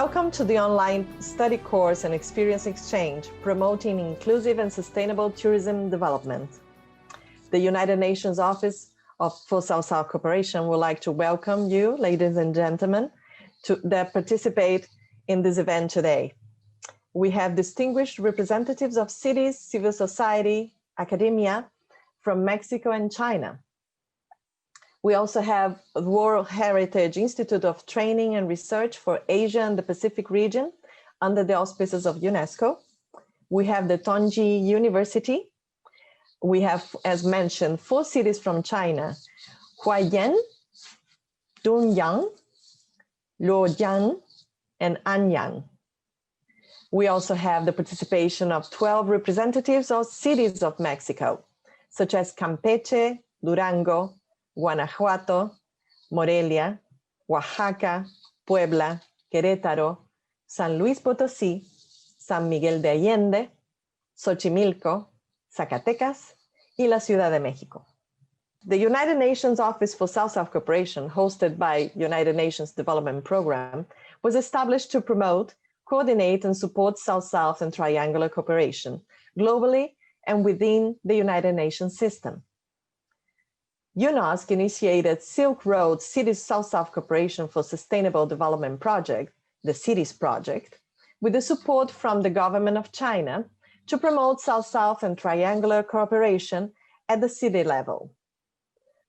Welcome to the online study course and experience exchange, promoting inclusive and sustainable tourism development. The United Nations Office for South-South Cooperation would like to welcome you, ladies and gentlemen, that participate in this event today. We have distinguished representatives of cities, civil society, academia from Mexico and China. We also have the World Heritage Institute of Training and Research for Asia and the Pacific region under the auspices of UNESCO. We have the Tongji University. We have, as mentioned, 4 cities from China: Hualien, Dunyang, Luoyang, and Anyang. We also have the participation of 12 representatives of cities of Mexico, such as Campeche, Durango, Guanajuato, Morelia, Oaxaca, Puebla, Querétaro, San Luis Potosí, San Miguel de Allende, Xochimilco, Zacatecas, y la Ciudad de México. The United Nations Office for South-South Cooperation, hosted by United Nations Development Program, was established to promote, coordinate, and support South-South and triangular cooperation globally and within the United Nations system. UNOSSC initiated Silk Road Cities South-South Cooperation for Sustainable Development Project, the Cities Project, with the support from the government of China to promote South-South and triangular cooperation at the city level.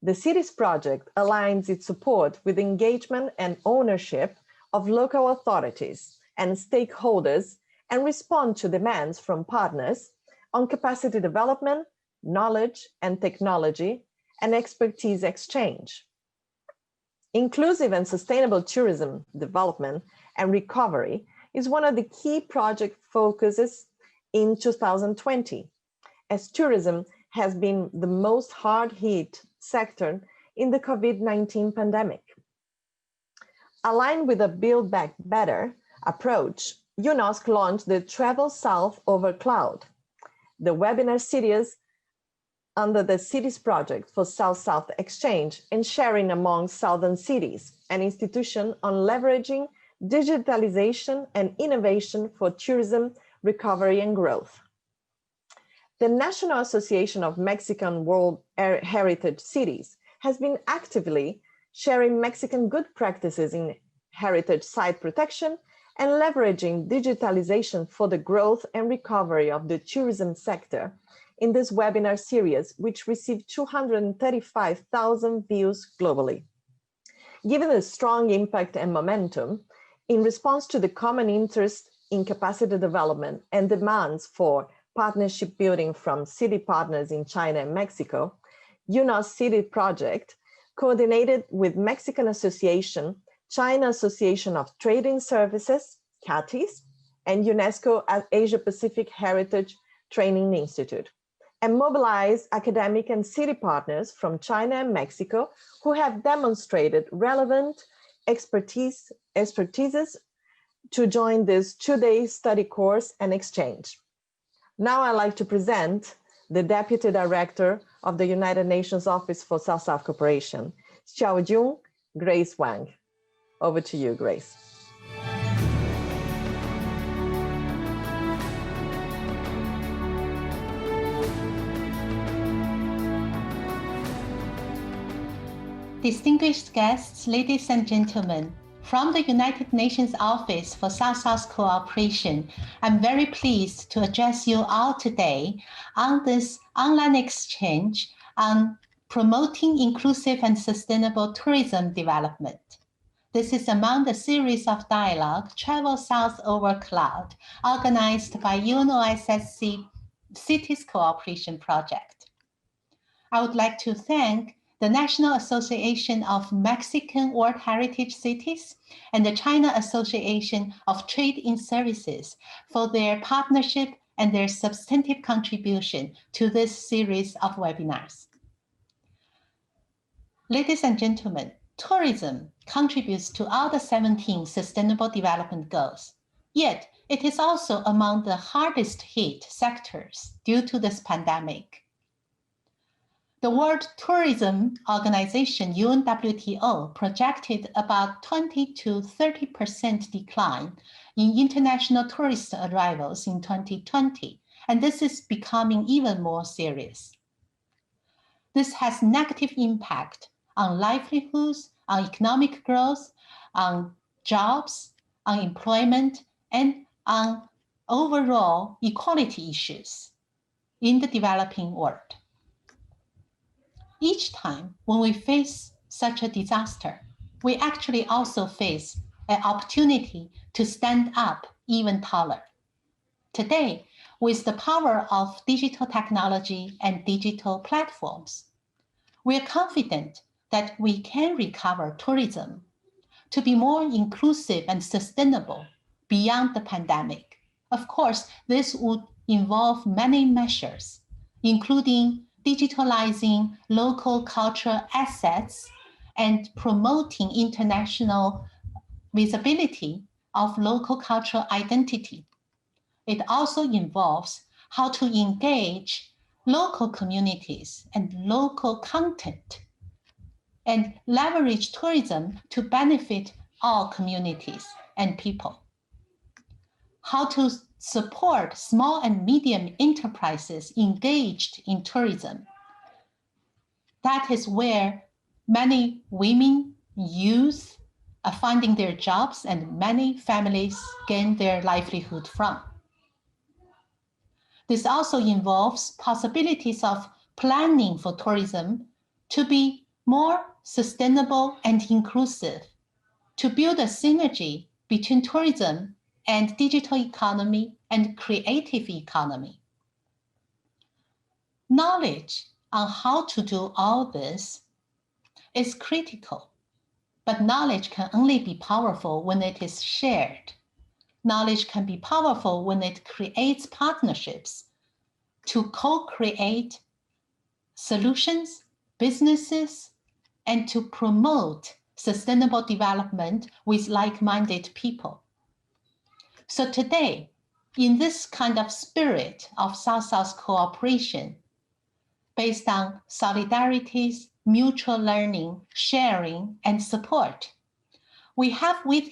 The Cities Project aligns its support with engagement and ownership of local authorities and stakeholders and respond to demands from partners on capacity development, knowledge and technology, and expertise exchange. Inclusive and sustainable tourism development and recovery is one of the key project focuses in 2020, as tourism has been the most hard-hit sector in the COVID-19 pandemic. Aligned with a Build Back Better approach, UNOSSC launched the Travel South over Cloud, the webinar series under the Cities Project for South-South exchange and sharing among southern cities, an institution on leveraging digitalization and innovation for tourism recovery and growth. The National Association of Mexican World Heritage Cities has been actively sharing Mexican good practices in heritage site protection and leveraging digitalization for the growth and recovery of the tourism sector in this webinar series, which received 235,000 views globally. Given the strong impact and momentum, in response to the common interest in capacity development and demands for partnership building from city partners in China and Mexico, UNOSSC Cities Project coordinated with Mexican Association, China Association of Trading Services, CATIS, and UNESCO Asia Pacific Heritage Training Institute, and mobilize academic and city partners from China and Mexico who have demonstrated relevant expertises to join this 2-day study course and exchange. Now I'd like to present the Deputy Director of the United Nations Office for South-South Cooperation, Xiaojun Grace Wang. Over to you, Grace. Distinguished guests, ladies and gentlemen, from the United Nations Office for South-South Cooperation, I'm very pleased to address you all today on this online exchange on promoting inclusive and sustainable tourism development. This is among the series of dialogue, Travel South over Cloud, organized by UNOSSC Cities Cooperation Project. I would like to thank the National Association of Mexican World Heritage Cities and the China Association of Trade in Services for their partnership and their substantive contribution to this series of webinars. Ladies and gentlemen, tourism contributes to all the 17 Sustainable Development Goals, yet it is also among the hardest hit sectors due to this pandemic. The World Tourism Organization, UNWTO, projected about 20 to 30% decline in international tourist arrivals in 2020, and this is becoming even more serious. This has negative impact on livelihoods, on economic growth, on jobs, on employment, and on overall equality issues in the developing world. Each time when we face such a disaster, we actually also face an opportunity to stand up even taller. Today, with the power of digital technology and digital platforms, we are confident that we can recover tourism to be more inclusive and sustainable beyond the pandemic. Of course, this would involve many measures, including digitalizing local cultural assets and promoting international visibility of local cultural identity. It also involves how to engage local communities and local content and leverage tourism to benefit all communities and people. How to support small and medium enterprises engaged in tourism. That is where many women, youth are finding their jobs and many families gain their livelihood from. This also involves possibilities of planning for tourism to be more sustainable and inclusive, to build a synergy between tourism and digital economy and creative economy. Knowledge on how to do all this is critical, but knowledge can only be powerful when it is shared. Knowledge can be powerful when it creates partnerships to co-create solutions, businesses, and to promote sustainable development with like-minded people. So today, in this kind of spirit of South-South cooperation, based on solidarities, mutual learning, sharing, and support, we have with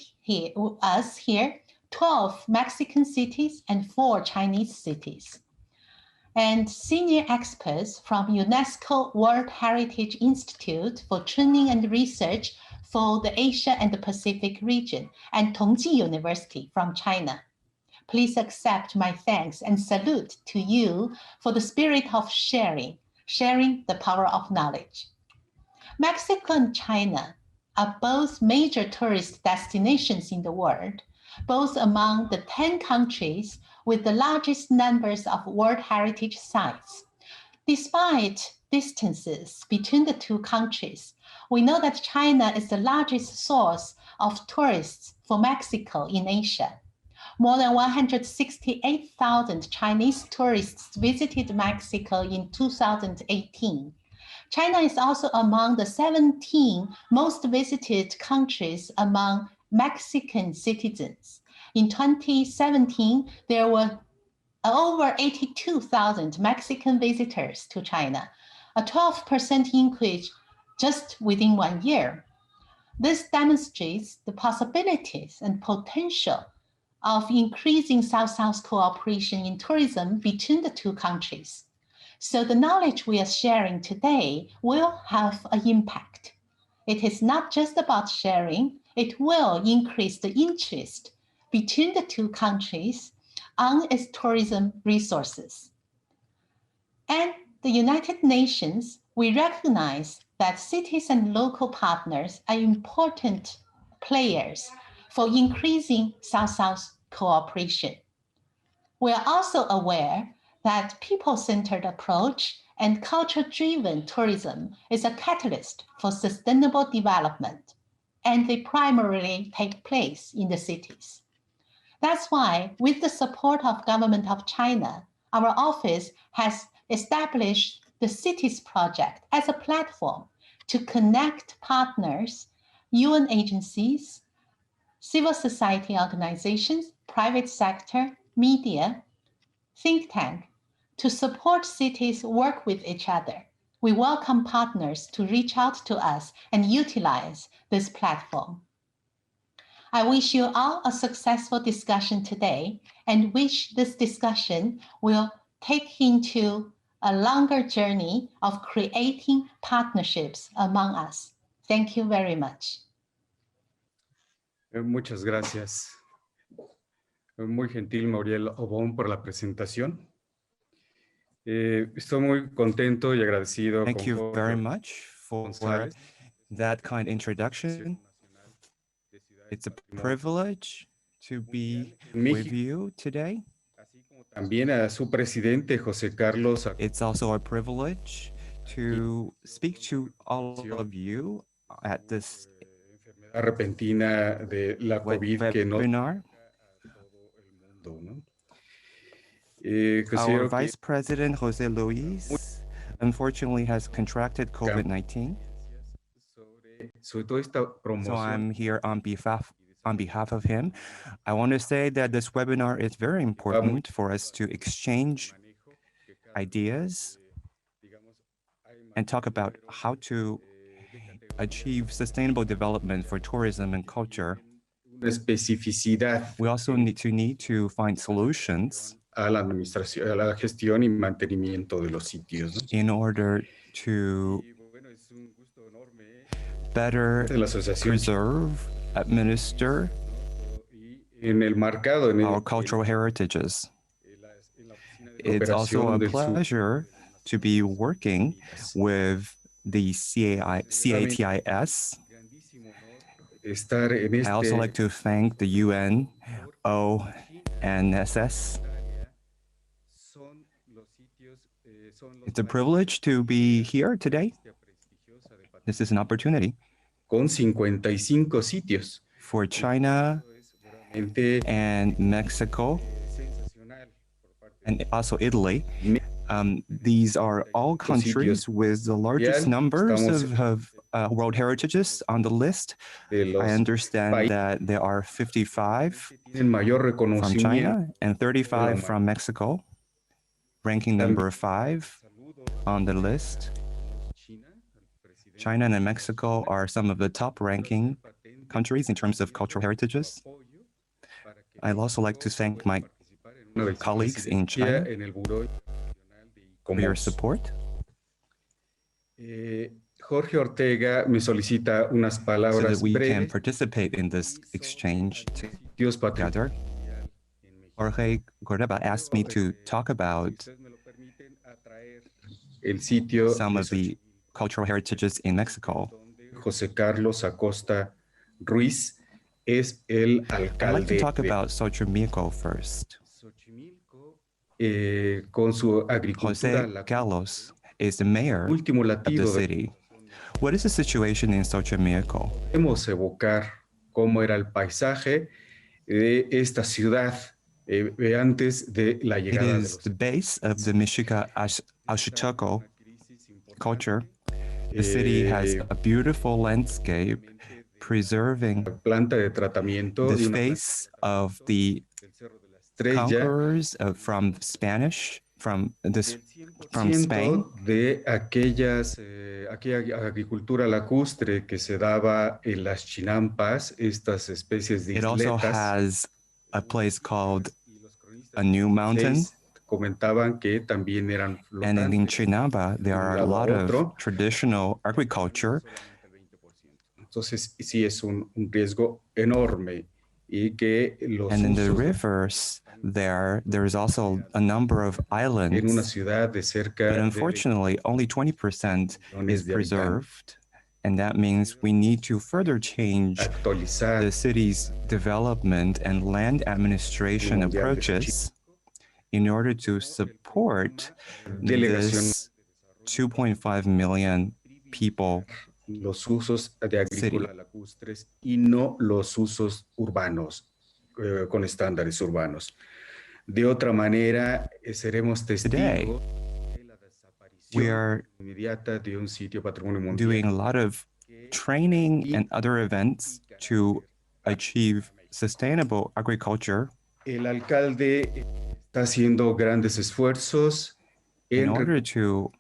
us here 12 Mexican cities and 4 Chinese cities, and senior experts from UNESCO World Heritage Institute for Training and Research for the Asia and the Pacific region, and Tongji University from China. Please accept my thanks and salute to you for the spirit of sharing the power of knowledge. Mexico and China are both major tourist destinations in the world, both among the 10 countries with the largest numbers of World Heritage sites. Despite distances between the two countries, we know that China is the largest source of tourists for Mexico in Asia. More than 168,000 Chinese tourists visited Mexico in 2018. China is also among the 17 most visited countries among Mexican citizens. In 2017, there were over 82,000 Mexican visitors to China, a 12% increase just within 1 year. This demonstrates the possibilities and potential of increasing South-South cooperation in tourism between the two countries. So the knowledge we are sharing today will have an impact. It is not just about sharing, it will increase the interest between the two countries on its tourism resources. And the United Nations, we recognize that cities and local partners are important players for increasing South-South cooperation. We are also aware that people-centered approach and culture-driven tourism is a catalyst for sustainable development, and they primarily take place in the cities. That's why, with the support of Government of China, our office has established the Cities Project as a platform to connect partners, UN agencies, civil society organizations, private sector, media, think tank, to support cities work with each other we welcome partners to reach out to us and utilize this platform. I wish you all a successful discussion today and wish this discussion will take into a longer journey of creating partnerships among us. Thank you very much. Muchas gracias. Muy gentil, Mauriel Obón, por la presentación. Estoy muy contento y agradecido. Thank you very much for that kind introduction. It's a privilege to be with you today. También a su presidente, José Carlos. It's also a privilege to speak to all of you at this repentina de la COVID que no webinar. Our Vice President, Jose Luis, unfortunately has contracted COVID-19. So I'm here on behalf of him. I want to say that this webinar is very important for us to exchange ideas and talk about how to achieve sustainable development for tourism and culture. We also need to find solutions a la administración, a la gestión y mantenimiento de los sitios, ¿no? In order to better preserve, administer en el marcado, en our cultural heritages. It's also a pleasure to be working with the CATIS. I also like to thank the UNOSS. It's a privilege to be here today. This is an opportunity con 55 sitios for China and Mexico and also Italy. These are all countries with the largest numbers of World Heritages on the list. I understand that there are 55 from China and 35 from Mexico, ranking number 5 on the list. China and Mexico are some of the top ranking countries in terms of cultural heritages. I'd also like to thank my colleagues in China for your support. Jorge Ortega me solicita unas palabras so that we can participate in this exchange together. Jorge Cordova asked me to talk about some of the cultural heritages in Mexico. José Carlos Acosta Ruiz es el alcalde. I'd like to talk about Xochimilco first. Con su agricultura, José Carlos is the mayor of the city. What is the situation in Xochimilco? Podemos evocar cómo era el paisaje de esta ciudad antes de la llegada de los... It is the base of the Mexica Axuchaco culture. The city has a beautiful landscape preserving the face of the conquerors from Spain. De aquella agricultura lacustre que se daba en las chinampas, estas especies de isletas. It also has a place called a new mountain. Comentaban que también eran flotantes. And in Chinamba, there are a lot of traditional agriculture. Entonces, sí es un riesgo enorme. Y que los and in the rivers, there is also a number of islands. En una ciudad de cerca but unfortunately, only 20% is preserved. And that means we need to further change the city's development and land administration approaches in order to support this 2.5 million people los usos de agrícola lacustres y no los usos urbanos, con estándares urbanos. De otra manera, seremos testigos de la desaparición inmediata de un sitio patrimonio mundial. Doing a lot of training and other events to achieve sustainable agriculture. El alcalde está haciendo grandes esfuerzos in order to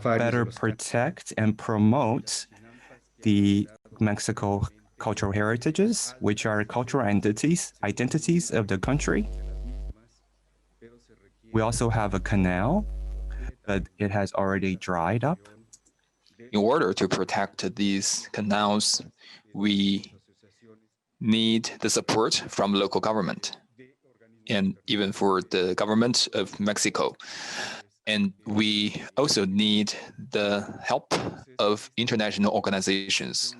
better protect and promote the Mexico cultural heritages, which are cultural identities of the country. We also have a canal, but it has already dried up. In order to protect these canals, we need the support from local government and even for the government of Mexico. And we also need the help of international organizations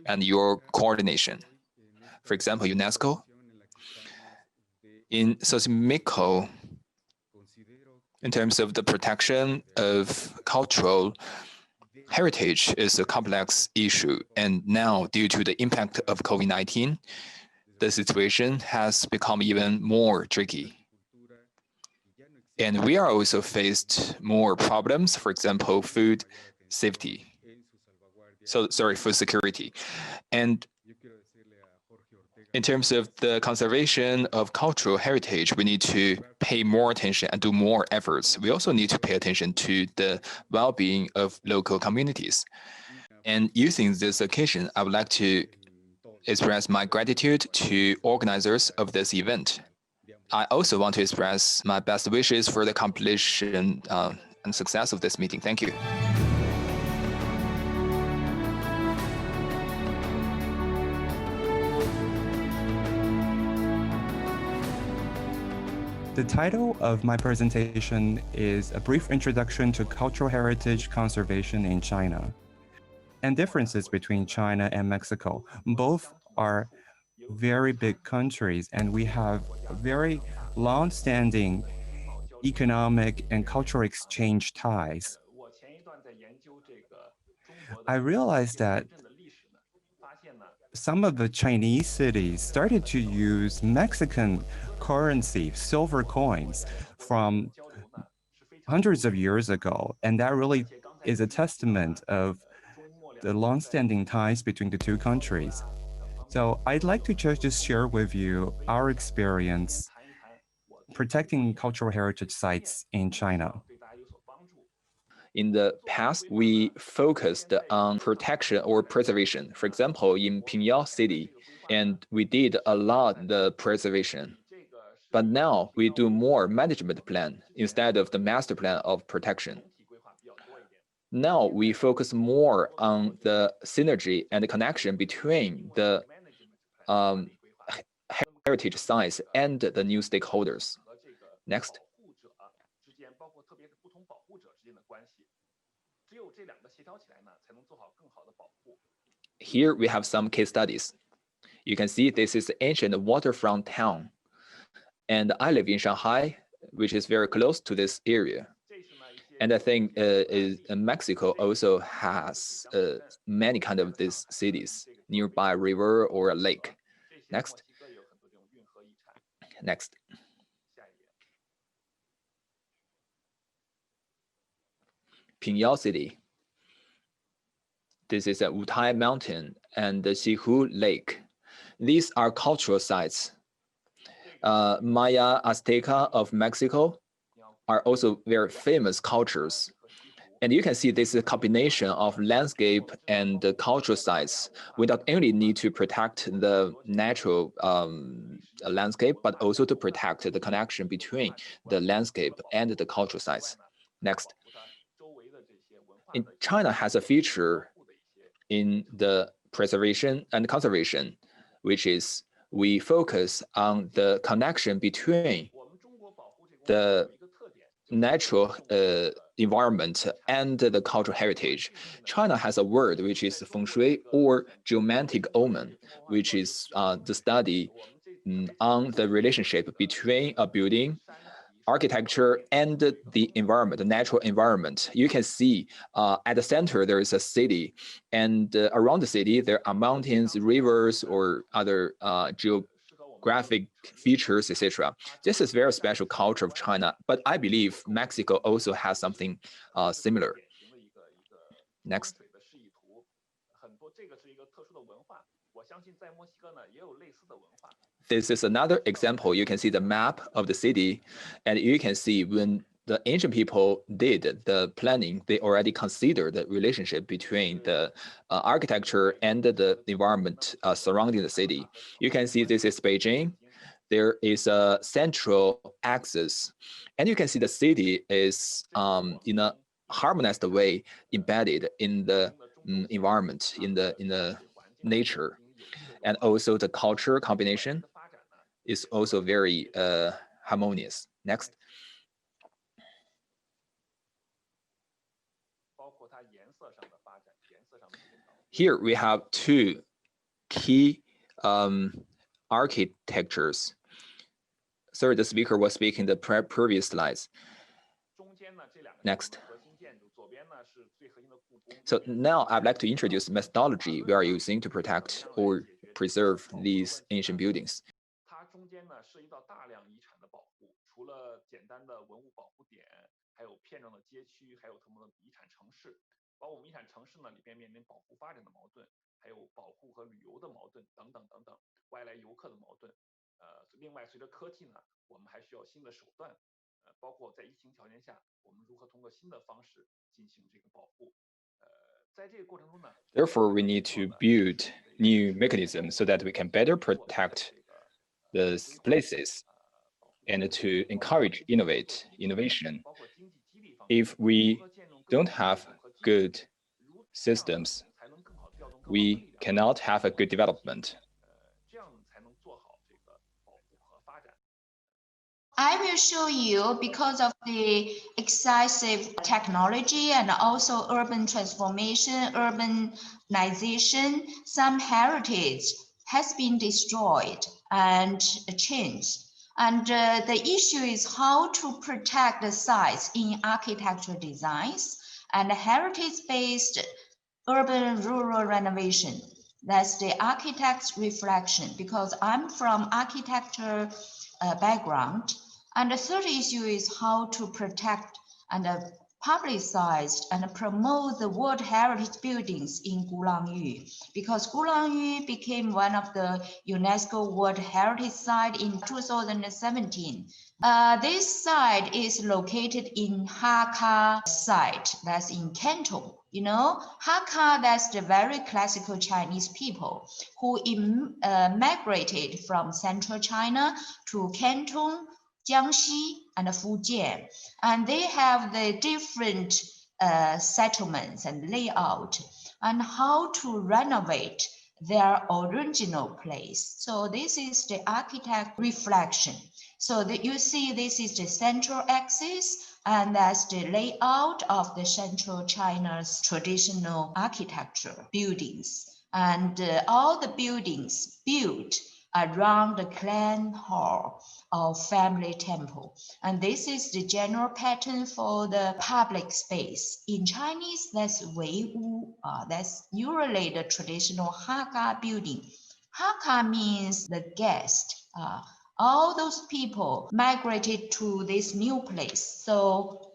and your coordination. For example, UNESCO. In Xochimilco, in terms of the protection of cultural heritage is a complex issue. And now, due to the impact of COVID-19, the situation has become even more tricky. And we are also faced more problems, for example, food safety. Food security. And in terms of the conservation of cultural heritage, we need to pay more attention and do more efforts. We also need to pay attention to the well-being of local communities. And using this occasion, I would like to express my gratitude to organizers of this event. I also want to express my best wishes for the completion and success of this meeting. Thank you. The title of my presentation is A Brief Introduction to Cultural Heritage Conservation in China and Differences between China and Mexico. Both are very big countries, and we have very long-standing economic and cultural exchange ties. I realized that some of the Chinese cities started to use Mexican currency, silver coins, from hundreds of years ago. And that really is a testament of the long-standing ties between the two countries. So I'd like to just share with you our experience protecting cultural heritage sites in China. In the past, we focused on protection or preservation. For example, in Pingyao City, and we did a lot the preservation. But now we do more management plan instead of the master plan of protection. Now we focus more on the synergy and the connection between the heritage sites and the new stakeholders. Next. Here we have some case studies. You can see this is ancient waterfront town. And I live in Shanghai, which is very close to this area. And I think Mexico also has many kind of these cities, nearby a river or a lake. Next. Next. Pingyao City. This is a Wutai Mountain and the Xihu Lake. These are cultural sites. Maya Azteca of Mexico are also very famous cultures. And you can see this is a combination of landscape and the cultural sites. We not only need to protect the natural landscape, but also to protect the connection between the landscape and the cultural sites. Next. China has a feature in the preservation and conservation, which is we focus on the connection between the natural environment and the cultural heritage. China has a word which is feng shui or geomantic omen, which is the study on the relationship between a building, architecture, and the environment, the natural environment. You can see at the center there is a city, and around the city there are mountains, rivers, or other geographic features, etc. This is very special culture of China, but I believe Mexico also has something similar. Next. This is another example. You can see the map of the city, and you can see when the ancient people did the planning, they already considered the relationship between the architecture and the environment surrounding the city. You can see this is Beijing. There is a central axis, and you can see the city is in a harmonized way embedded in the environment, in the nature, and also the culture combination is also very harmonious. Next. Here we have two key architectures. Sorry, the speaker was speaking the previous slides. Next. So now I'd like to introduce the methodology we are using to protect or preserve these ancient buildings. Therefore, we need to build new mechanisms so that we can better protect the places and to encourage innovation. If we don't have good systems, we cannot have a good development. I will show you, because of the excessive technology and also urban transformation, urbanization, some heritage has been destroyed and changed. And the issue is how to protect the sites in architectural designs and heritage-based urban rural renovation. That's the architect's reflection, because I'm from architecture background. And the third issue is how to protect and publicize and promote the World Heritage buildings in Gulangyu, because Gulangyu became one of the UNESCO World Heritage Site in 2017. This site is located in Hakka site, that's in Canton. You know, Hakka, that's the very classical Chinese people who migrated from central China to Canton, Jiangxi, and Fujian. And they have the different settlements and layout and how to renovate their original place. So this is the architect reflection. So that you see, this is the central axis, and that's the layout of the central China's traditional architecture buildings. And all the buildings built around the clan hall or family temple. And this is the general pattern for the public space. In Chinese, that's Wei Wu. That's usually the traditional Hakka building. Hakka means the guest. All those people migrated to this new place. So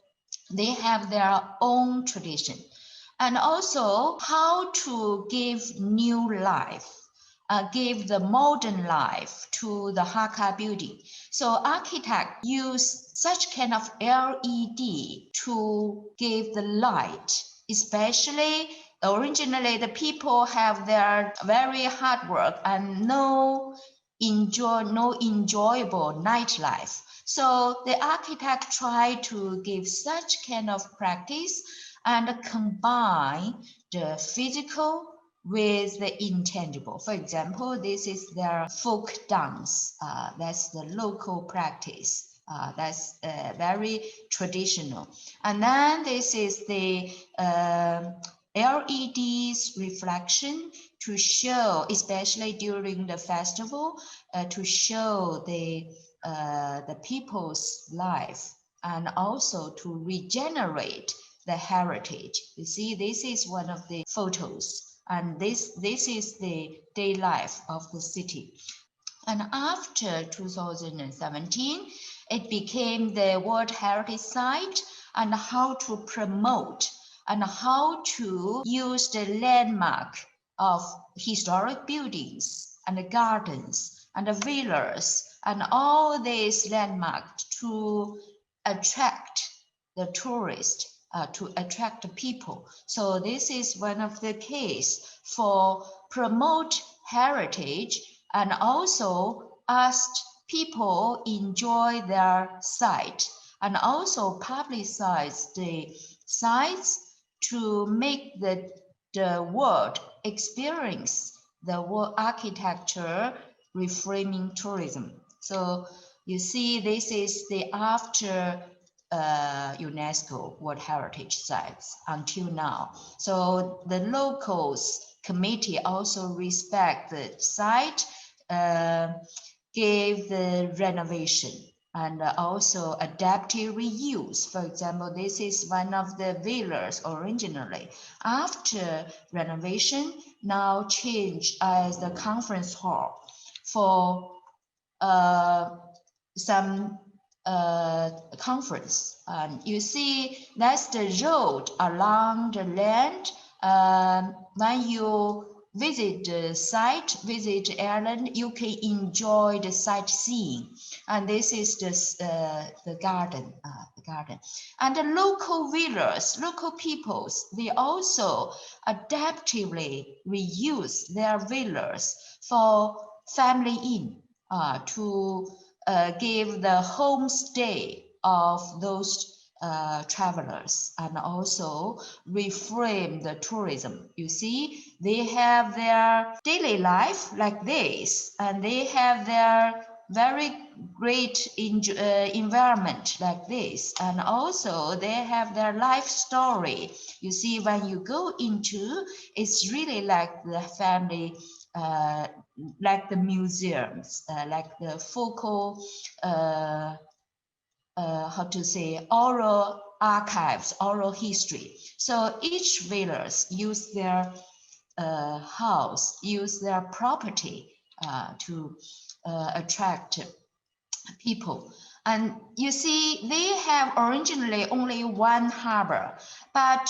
they have their own tradition. And also how to give new life. Give the modern life to the Hakka building. So architects use such kind of LED to give the light, especially originally the people have their very hard work and no enjoyable nightlife. So the architect try to give such kind of practice and combine the physical with the intangible. For example, this is their folk dance. That's the local practice. That's very traditional. And then this is the LED's reflection to show, especially during the festival, to show the people's life and also to regenerate the heritage. You see, this is one of the photos. And this is the day life of the city. And after 2017, it became the World Heritage Site, and how to promote and how to use the landmark of historic buildings and the gardens and the villas and all these landmarks to attract the tourists to attract the people. So this is one of the case for promote heritage and also ask people enjoy their site and also publicize the sites to make the world experience the world architecture reframing tourism. So you see, this is the after UNESCO World Heritage Sites until now. So the locals committee also respect the site, gave the renovation and also adaptive reuse. For example, this is one of the villas originally. After renovation, now changed as the conference hall for some conference. You see, that's the road along the land. When you visit the site, visit Ireland, you can enjoy the sightseeing. And this is the garden, And the local villas, local peoples, they also adaptively reuse their villas for family inn to give the homestay of those travelers and also reframe the tourism. You see, they have their daily life like this, and they have their very great environment like this, and also they have their life story. You see, when you go into, it's really like the family, like the museums, like the focal, how to say, oral archives, oral history. So each village use their house, use their property to attract people. And you see, they have originally only one harbor, but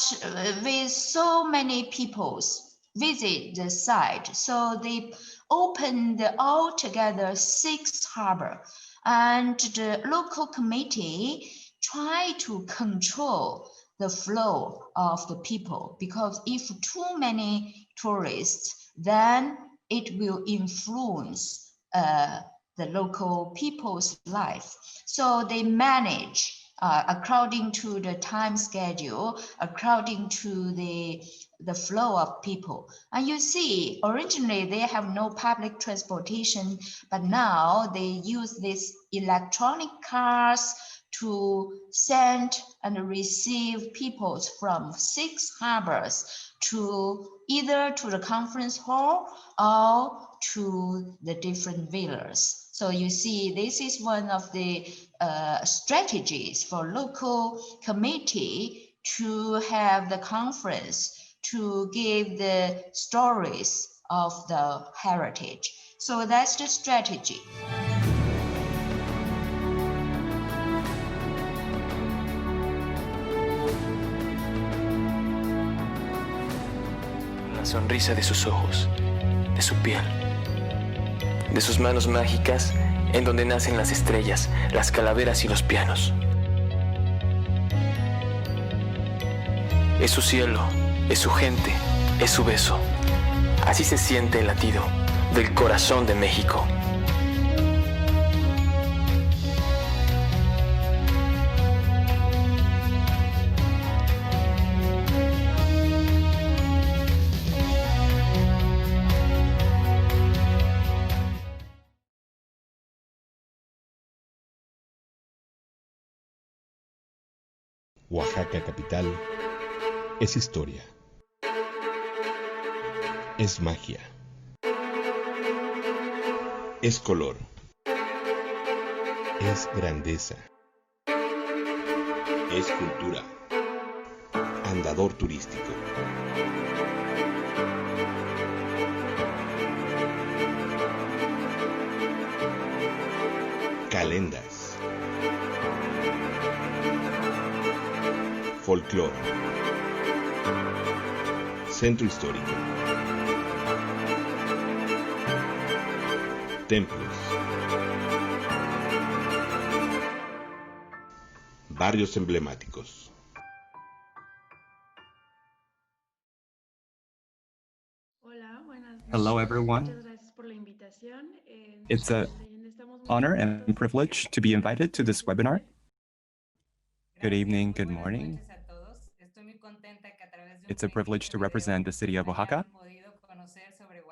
with so many peoples visit the site, so they opened altogether 6 harbors. And the local committee try to control the flow of the people, because if too many tourists, then it will influence the local people's life. So they manage according to the time schedule, according to the flow of people. And you see, originally they have no public transportation, but now they use these electronic cars to send and receive people from 6 harbors to either to the conference hall or to the different villas. So you see, this is one of the strategies for local committee to have the conference to give the stories of the heritage. So that's the strategy. La sonrisa de sus ojos, de su piel, de sus manos mágicas en donde nacen las estrellas, las calaveras y los pianos. Es su cielo, es su gente, es su beso. Así se siente el latido del corazón de México. Oaxaca capital es historia, es magia, es color, es grandeza, es cultura, andador turístico. Calendas. Folclore, centro histórico, templos, barrios emblemáticos. Hello, everyone. It's an honor and privilege to be invited to this webinar. Good evening, good morning. It's a privilege to represent the city of Oaxaca.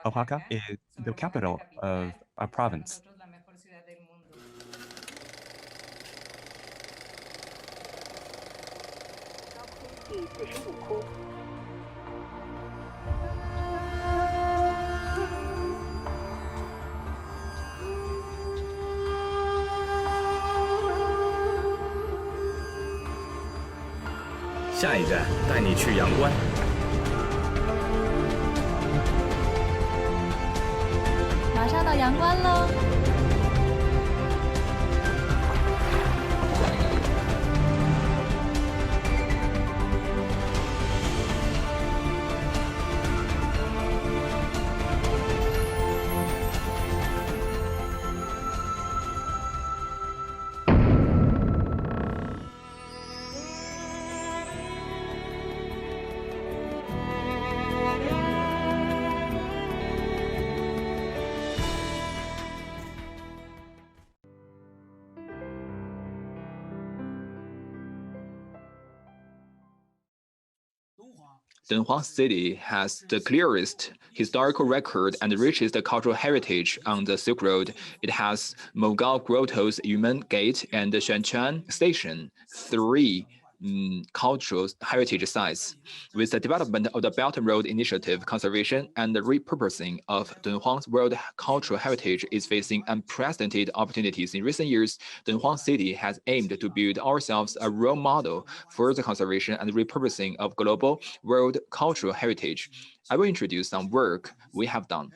Oaxaca is the capital of a province. Dunhuang City has the clearest historical record and richest cultural heritage on the Silk Road. It has Mogao Grottoes, Yumen Gate, and Xuanquan Station, three cultural heritage sites. With the development of the Belt and Road Initiative, conservation and the repurposing of Dunhuang's world cultural heritage is facing unprecedented opportunities. In recent years, Dunhuang City has aimed to build ourselves a role model for the conservation and repurposing of global world cultural heritage. I will introduce some work we have done.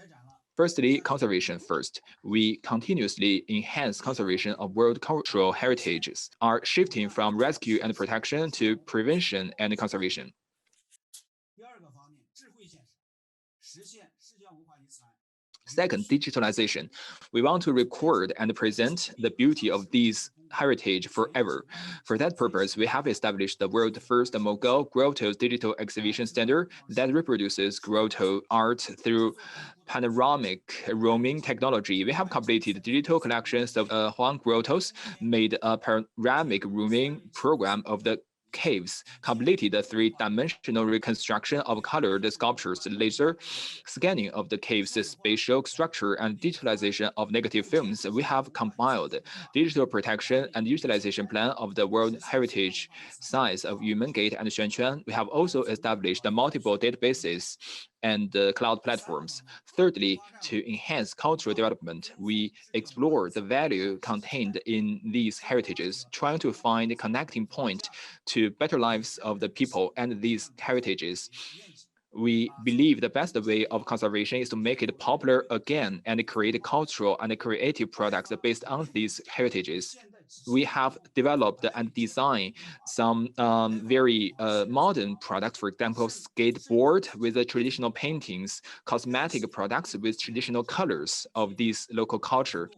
Firstly, conservation first. We continuously enhance conservation of world cultural heritages, are shifting from rescue and protection to prevention and conservation. Second, digitalization. We want to record and present the beauty of these heritage forever. For that purpose, we have established the world's first Mogao Grottoes digital exhibition center that reproduces grotto art through panoramic roaming technology. We have completed digital collections of Huang grottos, made a panoramic roaming program of the caves, completed a three-dimensional reconstruction of colored sculptures, laser scanning of the cave's spatial structure, and digitalization of negative films. We have compiled digital protection and utilization plan of the World Heritage sites of Yumen Gate and Xuanquan. We have also established multiple databases and cloud platforms. Thirdly, to enhance cultural development, we explore the value contained in these heritages, trying to find a connecting point to better lives of the people and these heritages. We believe the best way of conservation is to make it popular again and create cultural and creative products based on these heritages. We have developed and designed some very modern products, for example, skateboard with the traditional paintings, cosmetic products with traditional colors of this local culture.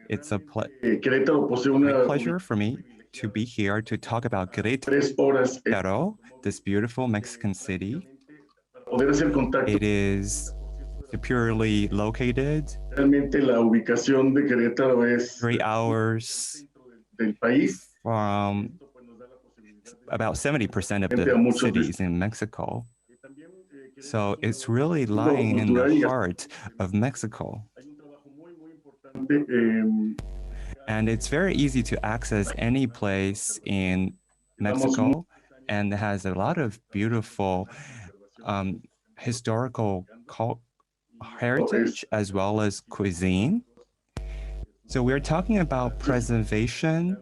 It's a Querétaro posee great una pleasure for me to be here to talk about Querétaro, this beautiful Mexican city. poder hacer contacto. It is securely located. Realmente la ubicación de Querétaro es 3 hours del país. from about 70% of the cities in Mexico. So it's really lying in the heart of Mexico. And it's very easy to access any place in Mexico, and has a lot of beautiful historical heritage as well as cuisine. So we're talking about preservation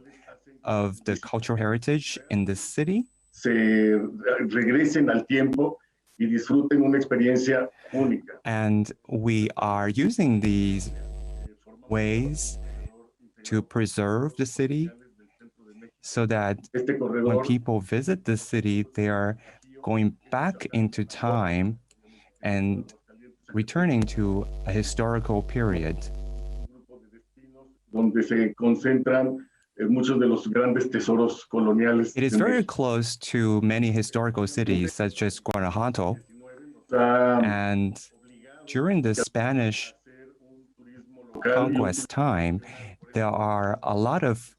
of the cultural heritage in this city. Se regresen al tiempo y disfruten una experiencia única. And we are using these ways to preserve the city so that when people visit the city, they are going back into time and returning to a historical period. Donde se concentran muchos de los grandes tesoros coloniales. It is very close to many historical cities such as Guanajuato. And during the Spanish conquest time, there are a lot of,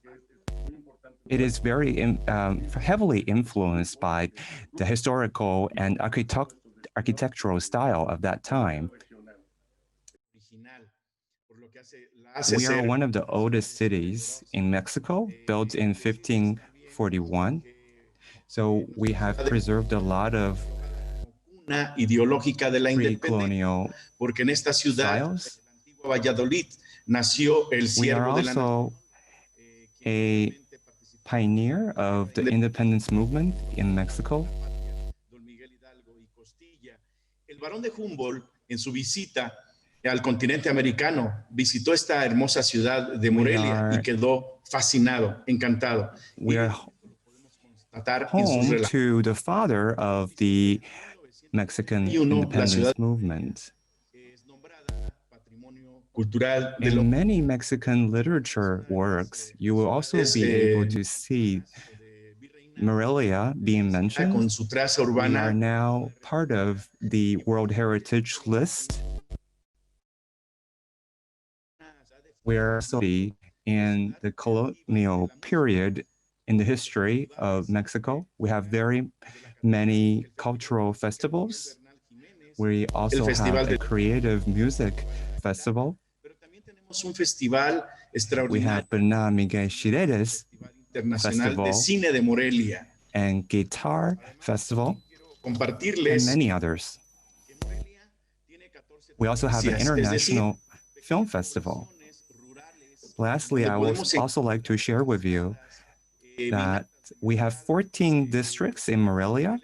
it is very heavily influenced by the historical and architectural style of that time. We are one of the oldest cities in Mexico, built in 1541. So we have preserved a lot of ideológica de la pre-colonial porque en esta ciudad, styles. Valladolid, nació el We are siervo de la also a pioneer of the independence movement in Mexico. Don Miguel Hidalgo y Costilla. El barón de Humboldt, en su visita al continente americano, visitó esta hermosa ciudad de Morelia y quedó fascinado, encantado. We are home to the father of the Mexican independence movement. In many Mexican literature works, you will also be able to see Morelia being mentioned. We are now part of the World Heritage List. We are also in the colonial period in the history of Mexico. We have very many cultural festivals. We also have a creative music festival. We have Bernal Miguel Chireres Festival and Guitar Festival and many others. We also have an international film festival. Lastly, I would also like to share with you that we have 14 districts in Morelia,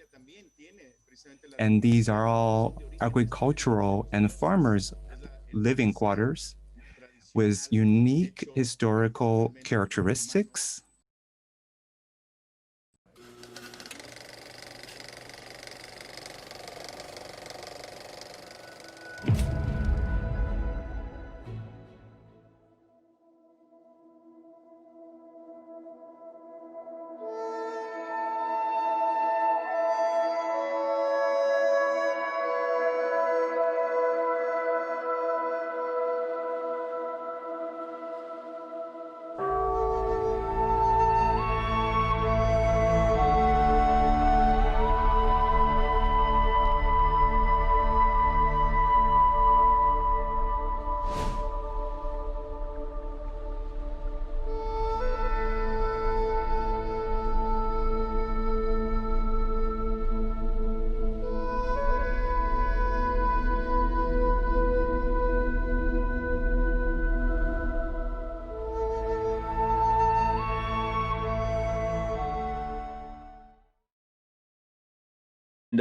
and these are all agricultural and farmers' living quarters with unique historical characteristics.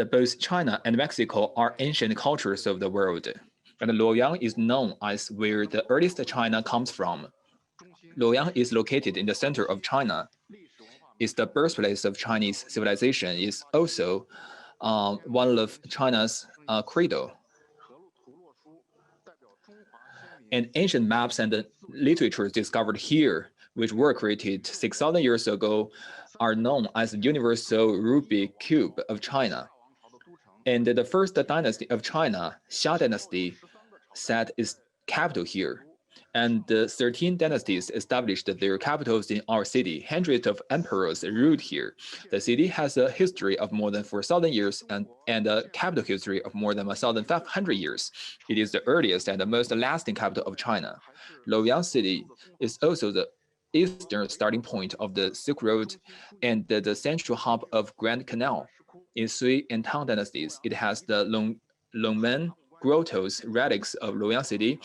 Both China and Mexico are ancient cultures of the world, and Luoyang is known as where the earliest China comes from. Luoyang is located in the center of China. It's the birthplace of Chinese civilization. It's also one of China's cradle. And ancient maps and literatures discovered here, which were created 6,000 years ago, are known as the Universal Rubik Cube of China. And the first dynasty of China, Xia Dynasty, set its capital here. And the 13 dynasties established their capitals in our city. Hundreds of emperors ruled here. The city has a history of more than 4,000 years and a capital history of more than 1,500 years. It is the earliest and the most lasting capital of China. Luoyang City is also the eastern starting point of the Silk Road and the central hub of Grand Canal. In Sui and Tang dynasties, it has the Longmen grottos, relics of Luoyang City.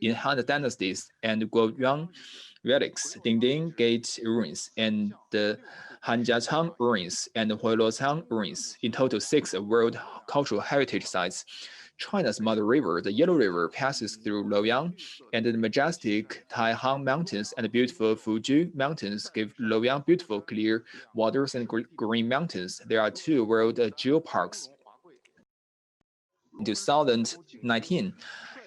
In Han dynasties and Guoyuan relics, Dingding Gate ruins, and the Hanjiachang ruins and Huiluochang ruins. In total, 6 World Cultural Heritage Sites. China's Mother River, the Yellow River, passes through Luoyang, and the majestic Taihang Mountains and the beautiful Fuji Mountains give Luoyang beautiful, clear waters and green mountains. There are 2 World Geoparks. In 2019,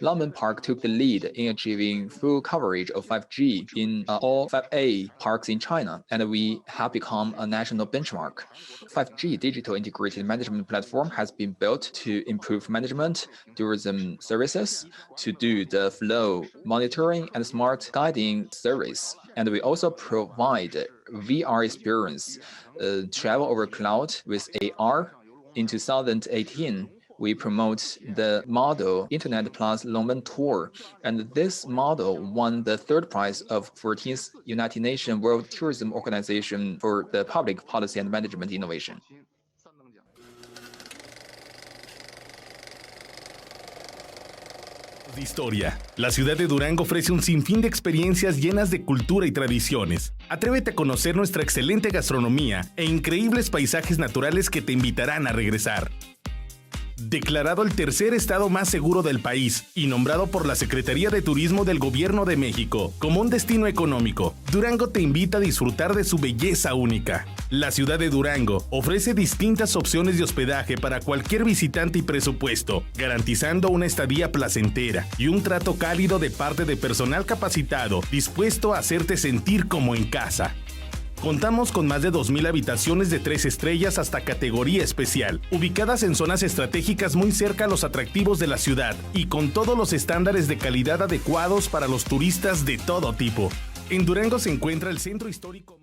Longmen Park took the lead in achieving full coverage of 5G in all 5A parks in China, and we have become a national benchmark. 5G digital integrated management platform has been built to improve management, tourism services, to do the flow monitoring and smart guiding service. And we also provide VR experience, travel over cloud with AR. In 2018, we promote the model Internet Plus Longmen Tour, and this model won the 3rd prize of 14th United Nations World Tourism Organization for the Public Policy and Management Innovation. De historia. La ciudad de Durango ofrece un sinfín de experiencias llenas de cultura y tradiciones. Atrévete a conocer nuestra excelente gastronomía e increíbles paisajes naturales que te invitarán a regresar. Declarado el tercer estado más seguro del país y nombrado por la Secretaría de Turismo del Gobierno de México como un destino económico, Durango te invita a disfrutar de su belleza única. La ciudad de Durango ofrece distintas opciones de hospedaje para cualquier visitante y presupuesto, garantizando una estadía placentera y un trato cálido de parte de personal capacitado, dispuesto a hacerte sentir como en casa. Contamos con más de 2,000 habitaciones de 3 estrellas hasta categoría especial, ubicadas en zonas estratégicas muy cerca a los atractivos de la ciudad y con todos los estándares de calidad adecuados para los turistas de todo tipo. En Durango se encuentra el centro histórico.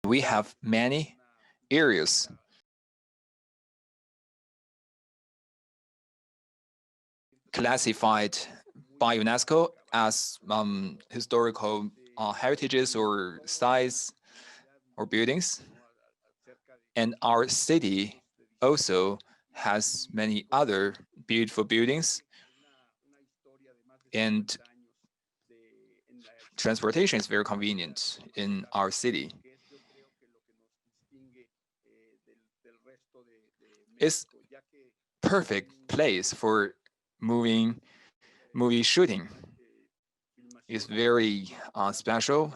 We have many areas classified by UNESCO as historical heritages or sites or buildings. And our city also has many other beautiful buildings. And transportation is very convenient in our city. It's perfect place for movie shooting. It's very special.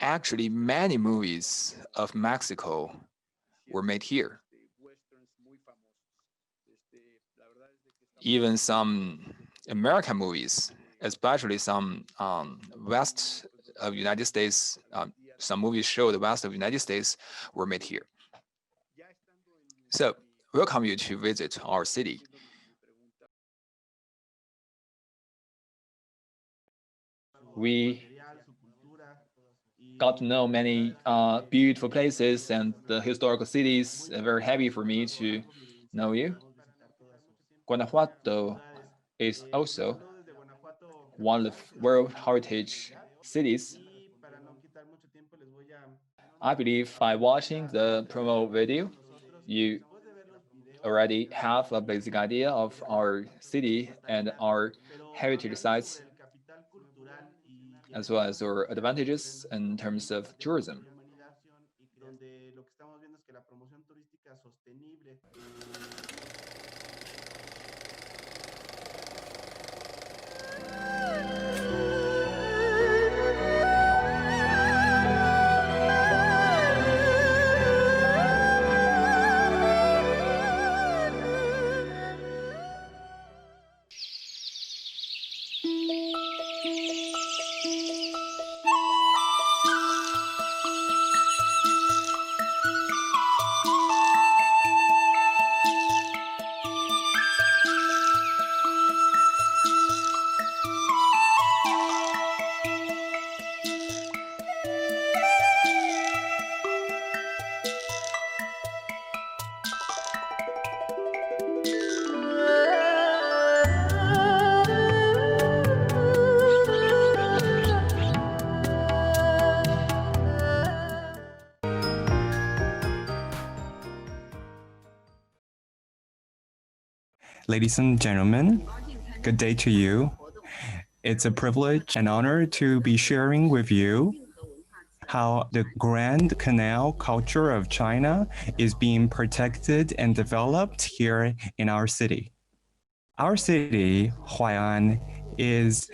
Actually, many movies of Mexico were made here. Even some American movies, especially some west of United States some movies show the west of the United States were made here. So, welcome you to visit our city. We got to know many beautiful places and the historical cities. Very happy for me to know you. Guanajuato is also one of the World Heritage cities. I believe by watching the promo video, you already have a basic idea of our city and our heritage sites, as well as our advantages in terms of tourism. Ladies and gentlemen, good day to you. It's a privilege and honor to be sharing with you how the Grand Canal culture of China is being protected and developed here in our city. Our city, Huai'an, is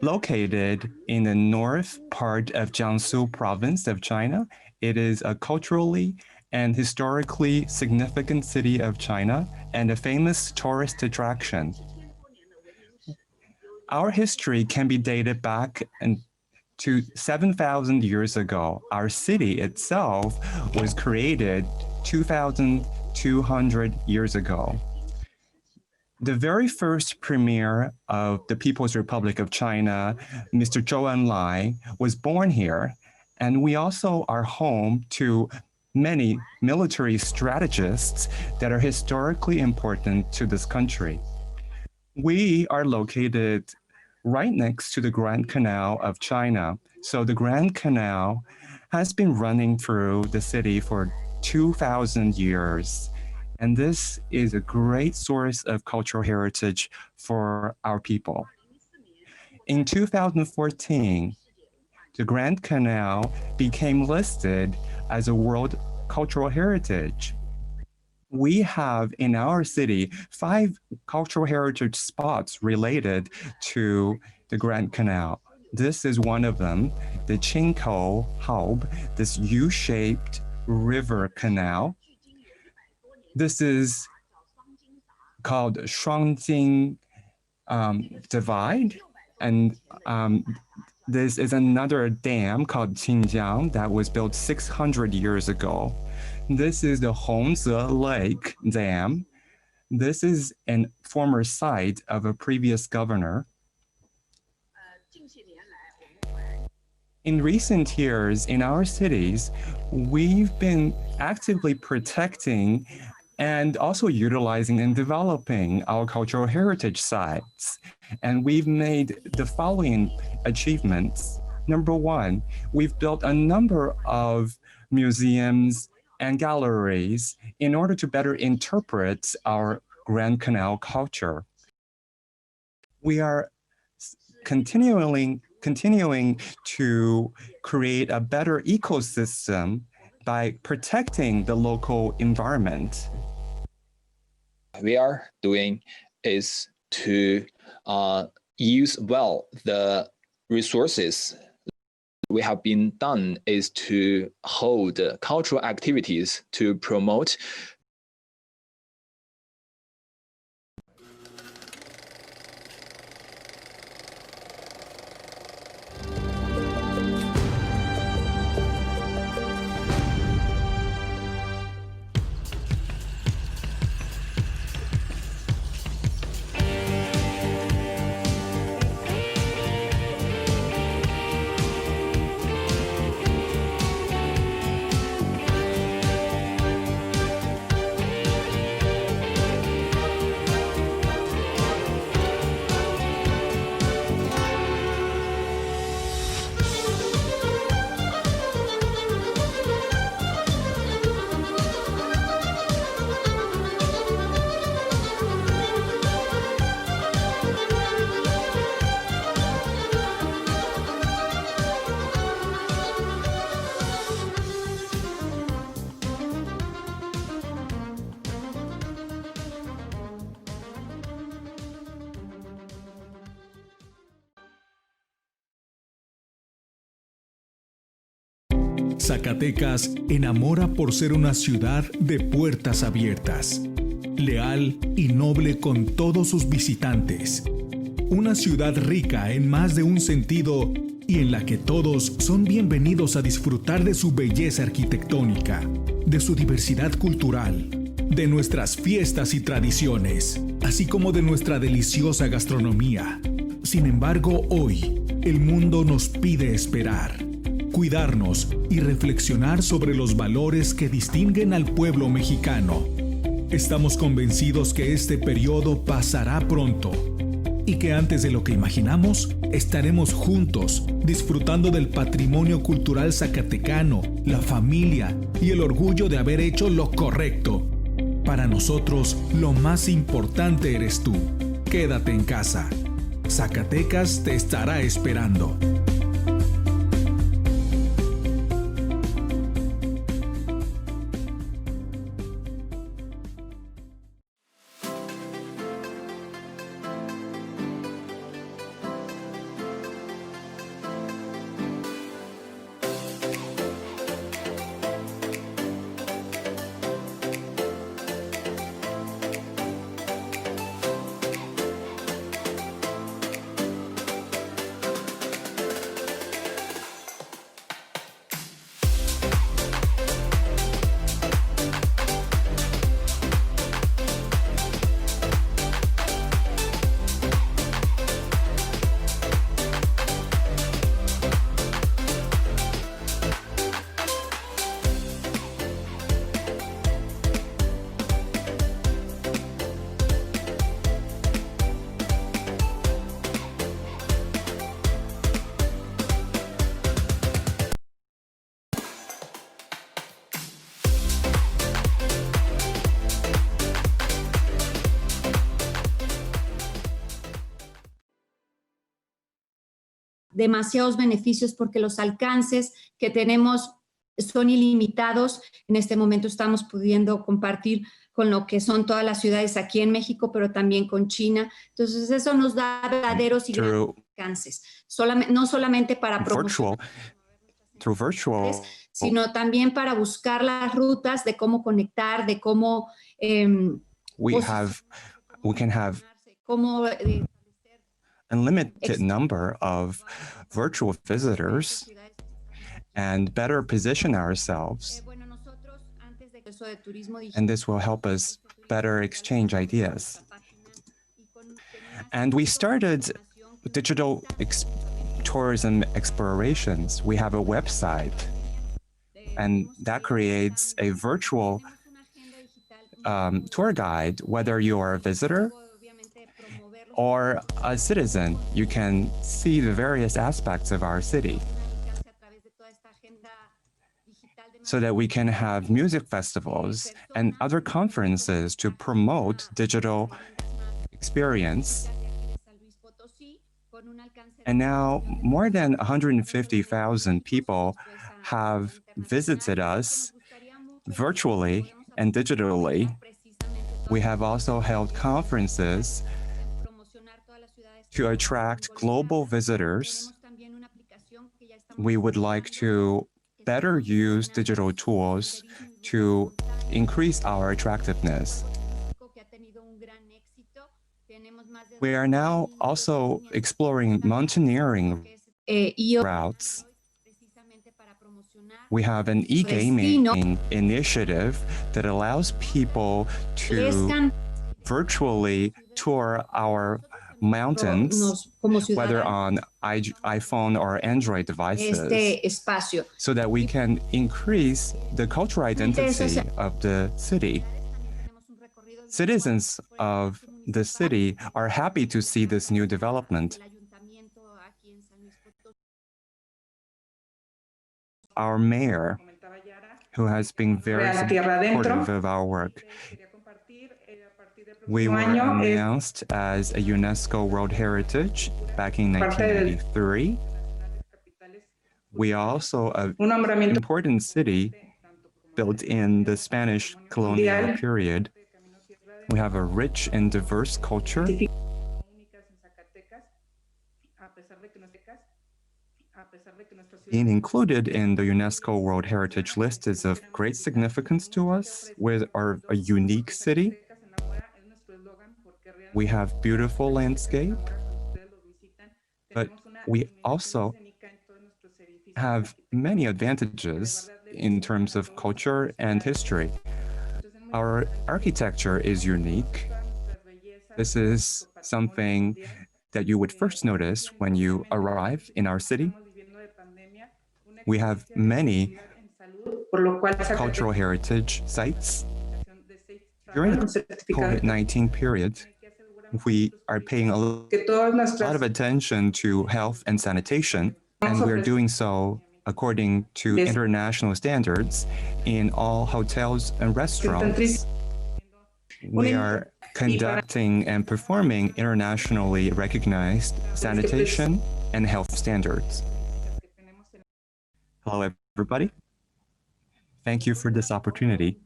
located in the north part of Jiangsu province of China. It is a culturally and historically significant city of China and a famous tourist attraction. Our history can be dated back to 7,000 years ago. Our city itself was created 2,200 years ago. The very first premier of the People's Republic of China, Mr. Zhou Enlai, was born here, and we also are home to many military strategists that are historically important to this country. We are located right next to the Grand Canal of China. So the Grand Canal has been running through the city for 2,000 years. And this is a great source of cultural heritage for our people. In 2014, the Grand Canal became listed as a World Cultural Heritage. We have in our city 5 cultural heritage spots related to the Grand Canal. This is one of them, the Qingkou Haub, this U-shaped river canal. This is called Shuangjing Divide, and this is another dam called Qingjiang that was built 600 years ago. This is the Hongze Lake Dam. This is a former site of a previous governor. In recent years, in our cities, we've been actively protecting and also utilizing and developing our cultural heritage sites. And we've made the following achievements. Number one, we've built a number of museums and galleries in order to better interpret our Grand Canal culture. We are continuing to create a better ecosystem by protecting the local environment. We are doing is to use well the resources. We have been done is to hold cultural activities to promote Zacatecas enamora por ser una ciudad de puertas abiertas, leal y noble con todos sus visitantes. Una ciudad rica en más de un sentido y en la que todos son bienvenidos a disfrutar de su belleza arquitectónica, de su diversidad cultural, de nuestras fiestas y tradiciones, así como de nuestra deliciosa gastronomía. Sin embargo, hoy, el mundo nos pide esperar, cuidarnos y reflexionar sobre los valores que distinguen al pueblo mexicano. Estamos convencidos que este periodo pasará pronto y que antes de lo que imaginamos, estaremos juntos disfrutando del patrimonio cultural zacatecano, la familia y el orgullo de haber hecho lo correcto. Para nosotros, lo más importante eres tú. Quédate en casa. Zacatecas te estará esperando. demasiados beneficios porque los alcances que tenemos son ilimitados. En este momento estamos pudiendo compartir con lo que son todas las ciudades aquí en México, pero también con China. Entonces eso nos da verdaderos y grandes alcances, no solamente para promocionar, sino también para buscar las rutas de cómo conectar, de cómo unlimited number of virtual visitors and better position ourselves. And this will help us better exchange ideas. And we started digital tourism explorations. We have a website, and that creates a virtual tour guide. Whether you are a visitor or a citizen, you can see the various aspects of our city, so that we can have music festivals and other conferences to promote digital experience. And now more than 150,000 people have visited us virtually and digitally. We have also held conferences to attract global visitors. We would like to better use digital tools to increase our attractiveness. We are now also exploring mountaineering routes. We have an e-gaming initiative that allows people to virtually tour our mountains, whether on iPhone or Android devices, so that we can increase the cultural identity of the city. Citizens of the city are happy to see this new development. Our mayor, who has been very supportive of our work, we were announced as a UNESCO World Heritage back in 1993. We are also an important city built in the Spanish colonial period. We have a rich and diverse culture. Being included in the UNESCO World Heritage List is of great significance to us. We're a unique city. We have beautiful landscape, but we also have many advantages in terms of culture and history. Our architecture is unique. This is something that you would first notice when you arrive in our city. We have many cultural heritage sites. During the COVID-19 period, we are paying a lot of attention to health and sanitation, and we're doing so according to international standards in all hotels and restaurants. We are conducting and performing internationally recognized sanitation and health standards. Hello, everybody. Thank you for this opportunity.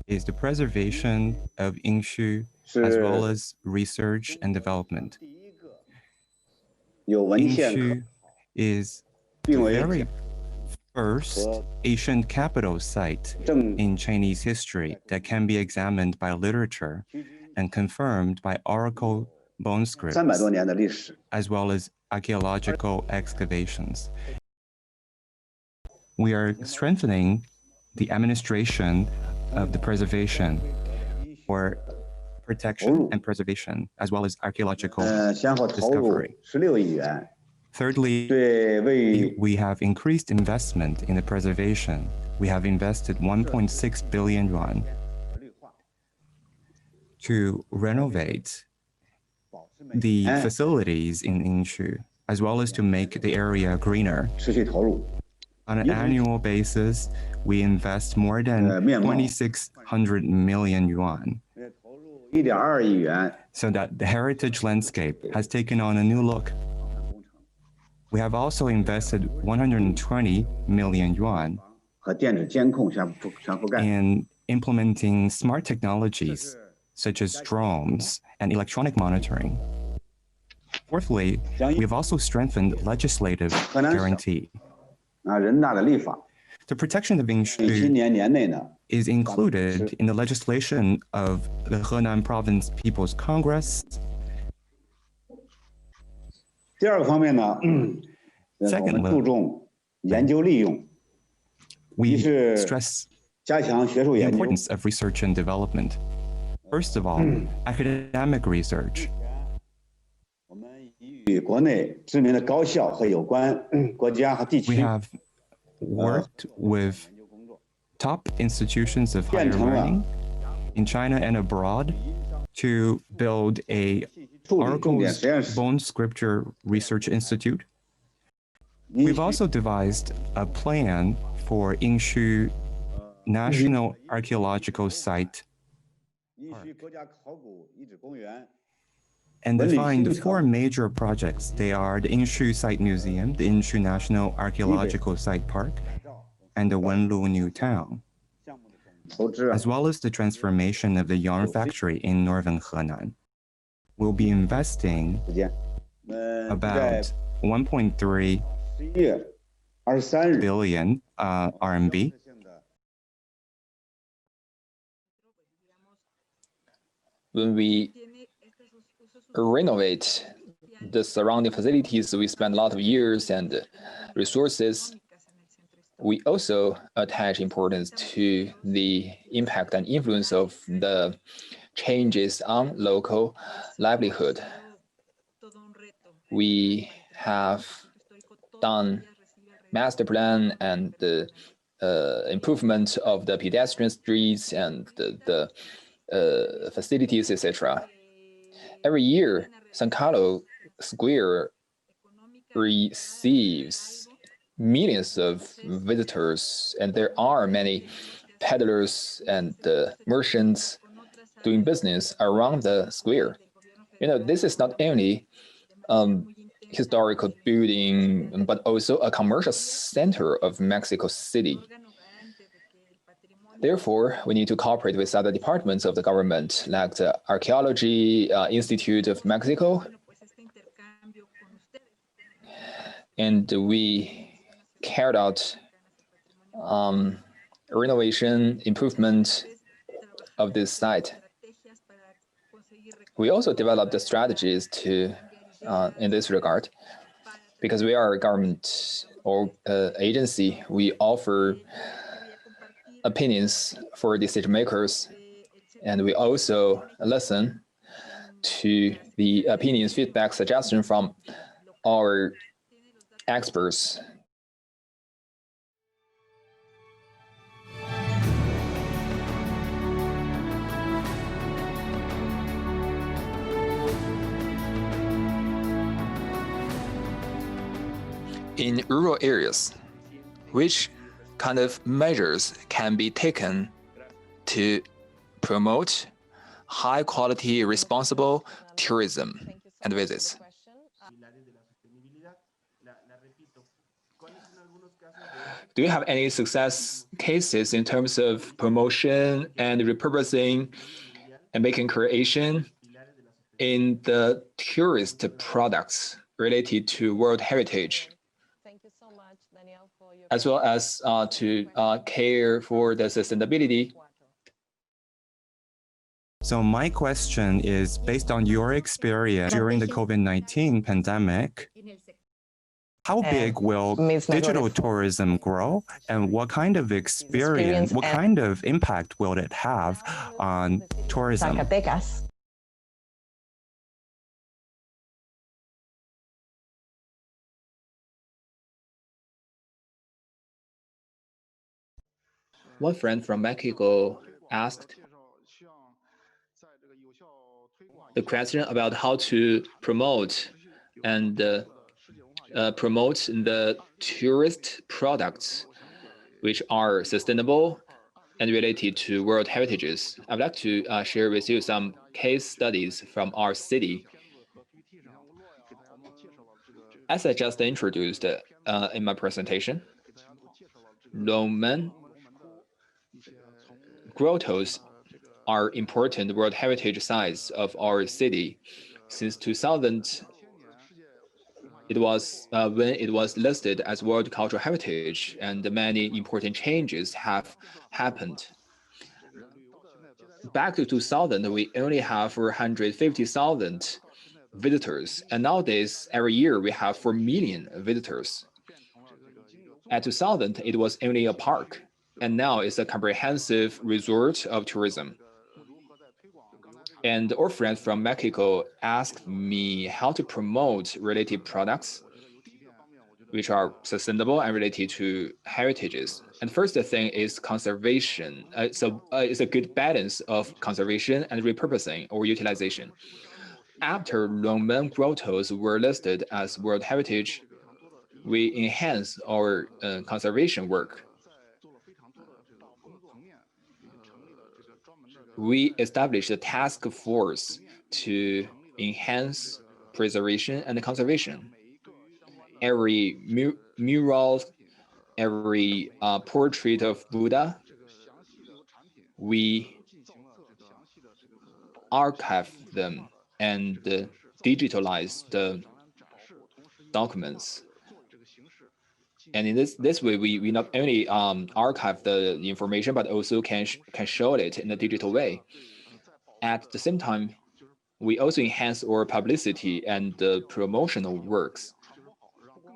Is the preservation of Yingshu as well as research and development. Yingshu is the very first ancient capital site in Chinese history that can be examined by literature and confirmed by oracle bone scripts, as well as archaeological excavations. We are strengthening the administration of the preservation for protection and preservation, as well as archaeological discovery. Thirdly, we have increased investment in the preservation. We have invested 1.6 billion yuan to renovate the facilities in Yingshu, as well as to make the area greener. On an annual basis, we invest more than 2,600 million yuan, so that the heritage landscape has taken on a new look. We have also invested 120 million yuan in implementing smart technologies, such as drones and electronic monitoring. Fourthly, we have also strengthened legislative guarantee. The protection of Yingshu is included in the legislation of the Henan Province People's Congress. Secondly, we stress the importance of research and development. First of all, academic research. We have worked with top institutions of higher learning in China and abroad to build a Oracle's Bone Scripture Research Institute. We've also devised a plan for Yingshu National Archaeological Site and defined 4 major projects. They are the Yingshu Site Museum, the Yingshu National Archaeological Site Park, and the Wenlu New Town, as well as the transformation of the yarn factory in northern Henan. We'll be investing about 1.3 billion RMB. When we renovate the surrounding facilities, we spend a lot of years and resources. We also attach importance to the impact and influence of the changes on local livelihood. We have done master plan and the improvement of the pedestrian streets and the facilities, etc. Every year, San Carlos Square receives millions of visitors, and there are many peddlers and merchants doing business around the square. You know, this is not only historical building, but also a commercial center of Mexico City. Therefore, we need to cooperate with other departments of the government, like the Archaeology Institute of Mexico. And we carried out renovation, improvement of this site. We also developed the strategies to, in this regard, because we are a government or agency, we offer opinions for decision makers, and we also listen to the opinions, feedback, suggestion from our experts. In rural areas, which kind of measures can be taken to promote high-quality, responsible tourism and visits? Do you have any success cases in terms of promotion and repurposing and making creation in the tourist products related to World Heritage, as well as to care for the sustainability? So my question is, based on your experience during the COVID-19 pandemic, how big will digital tourism grow, and what kind of experience, what kind of impact will it have on tourism? One friend from Mexico asked the question about how to promote and promote the tourist products which are sustainable and related to World Heritages. I'd like to share with you some case studies from our city. As I just introduced in my presentation, Roman grottos are important World Heritage sites of our city. Since 2000, it was when it was listed as World Cultural Heritage, and many important changes have happened. Back to 2000, we only have 450,000 visitors, and nowadays, every year, we have 4 million visitors. At 2000, it was only a park, and now it's a comprehensive resort of tourism. And our friend from Mexico asked me how to promote related products which are sustainable and related to heritages. And first thing is conservation. It's a good balance of conservation and repurposing or utilization. After Roman grottos were listed as World Heritage, we enhanced our conservation work. We established a task force to enhance preservation and conservation. Every mural, every portrait of Buddha, we archive them and digitalize the documents. And in this way, we not only archive the information, but also can show it in a digital way. At the same time, we also enhance our publicity and promotional works,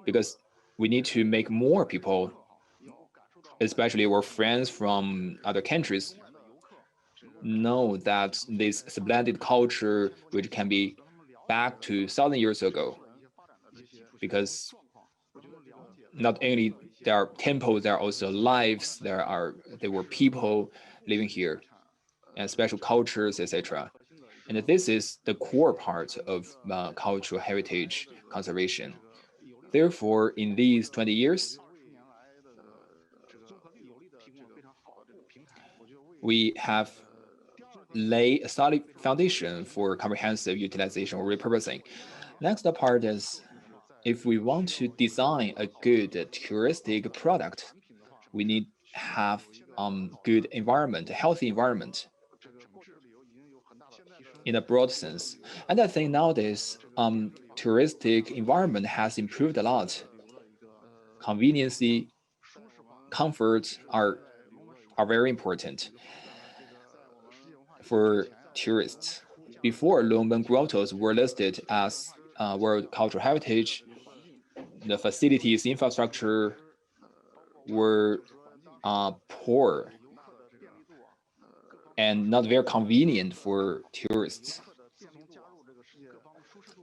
because we need to make more people especially our friends from other countries, know that this splendid culture which can be back to 1,000 years ago, because not only there are temples, there are also lives, there were people living here, and special cultures, etc. And this is the core part of cultural heritage conservation. Therefore, in these 20 years, we have laid a solid foundation for comprehensive utilization or repurposing. Next part is, if we want to design a good touristic product, we need to have good environment, a healthy environment in a broad sense. And I think nowadays, touristic environment has improved a lot. Convenience, comfort are very important for tourists. Before, Longbeng grottos were listed as World Cultural Heritage, the facilities, infrastructure were poor and not very convenient for tourists.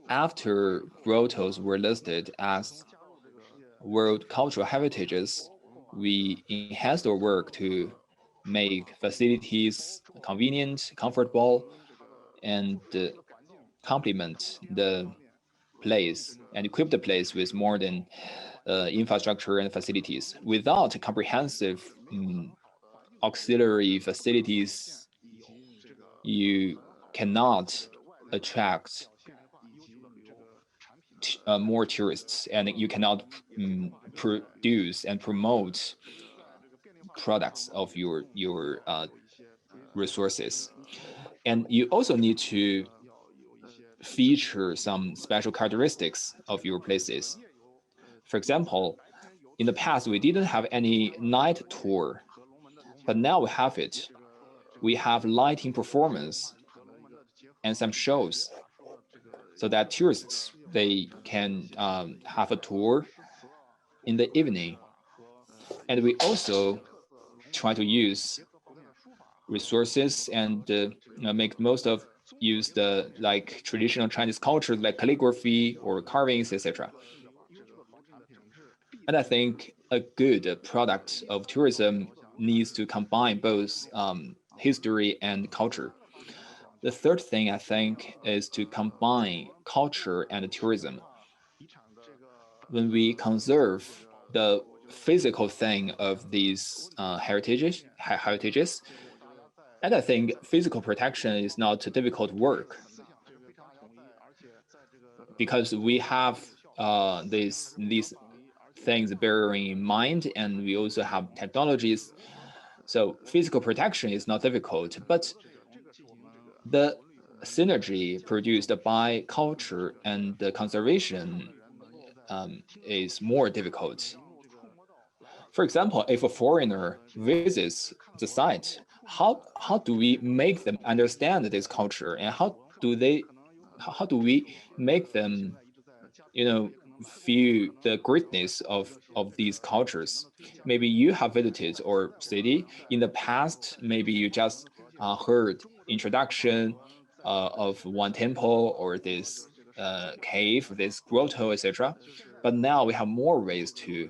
After grottos were listed as World Cultural Heritages, we enhanced our work to make facilities convenient, comfortable, and complement the place and equip the place with modern infrastructure and facilities. Without comprehensive auxiliary facilities, you cannot attract more tourists, and you cannot produce and promote products of your resources. And you also need to feature some special characteristics of your places. For example, in the past, we didn't have any night tour, but now we have it. We have lighting performance and some shows so that tourists, they can have a tour in the evening. And we also try to use resources and make most of use the like traditional Chinese culture like calligraphy or carvings, etc. And I think a good product of tourism needs to combine both history and culture. The third thing I think is to combine culture and tourism. When we conserve the physical thing of these heritages, and I think physical protection is not difficult work, because we have these things bearing in mind, and we also have technologies. So physical protection is not difficult, but the synergy produced by culture and the conservation is more difficult. For example, if a foreigner visits the site, how do we make them understand this culture, and how do we make them, feel the greatness of these cultures? Maybe you have visited our city in the past. Maybe you just heard introduction of one temple or this cave, this grotto, etc. But now we have more ways to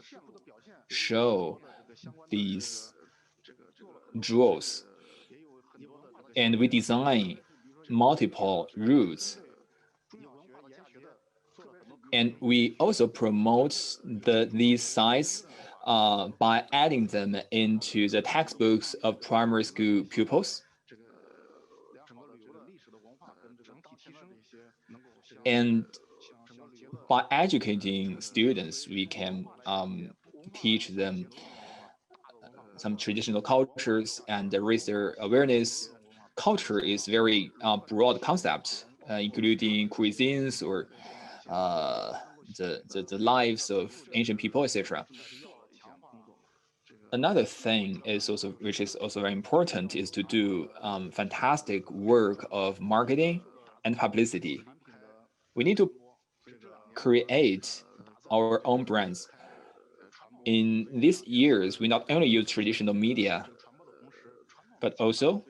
show these jewels, and we design multiple routes. And we also promote these sites by adding them into the textbooks of primary school pupils. And by educating students, we can teach them some traditional cultures and raise their awareness. Culture is very broad concept, including cuisines or the lives of ancient people, etc. Another thing is also, which is also very important, is to do fantastic work of marketing and publicity. We need to create our own brands. In these years, we not only use traditional media, but also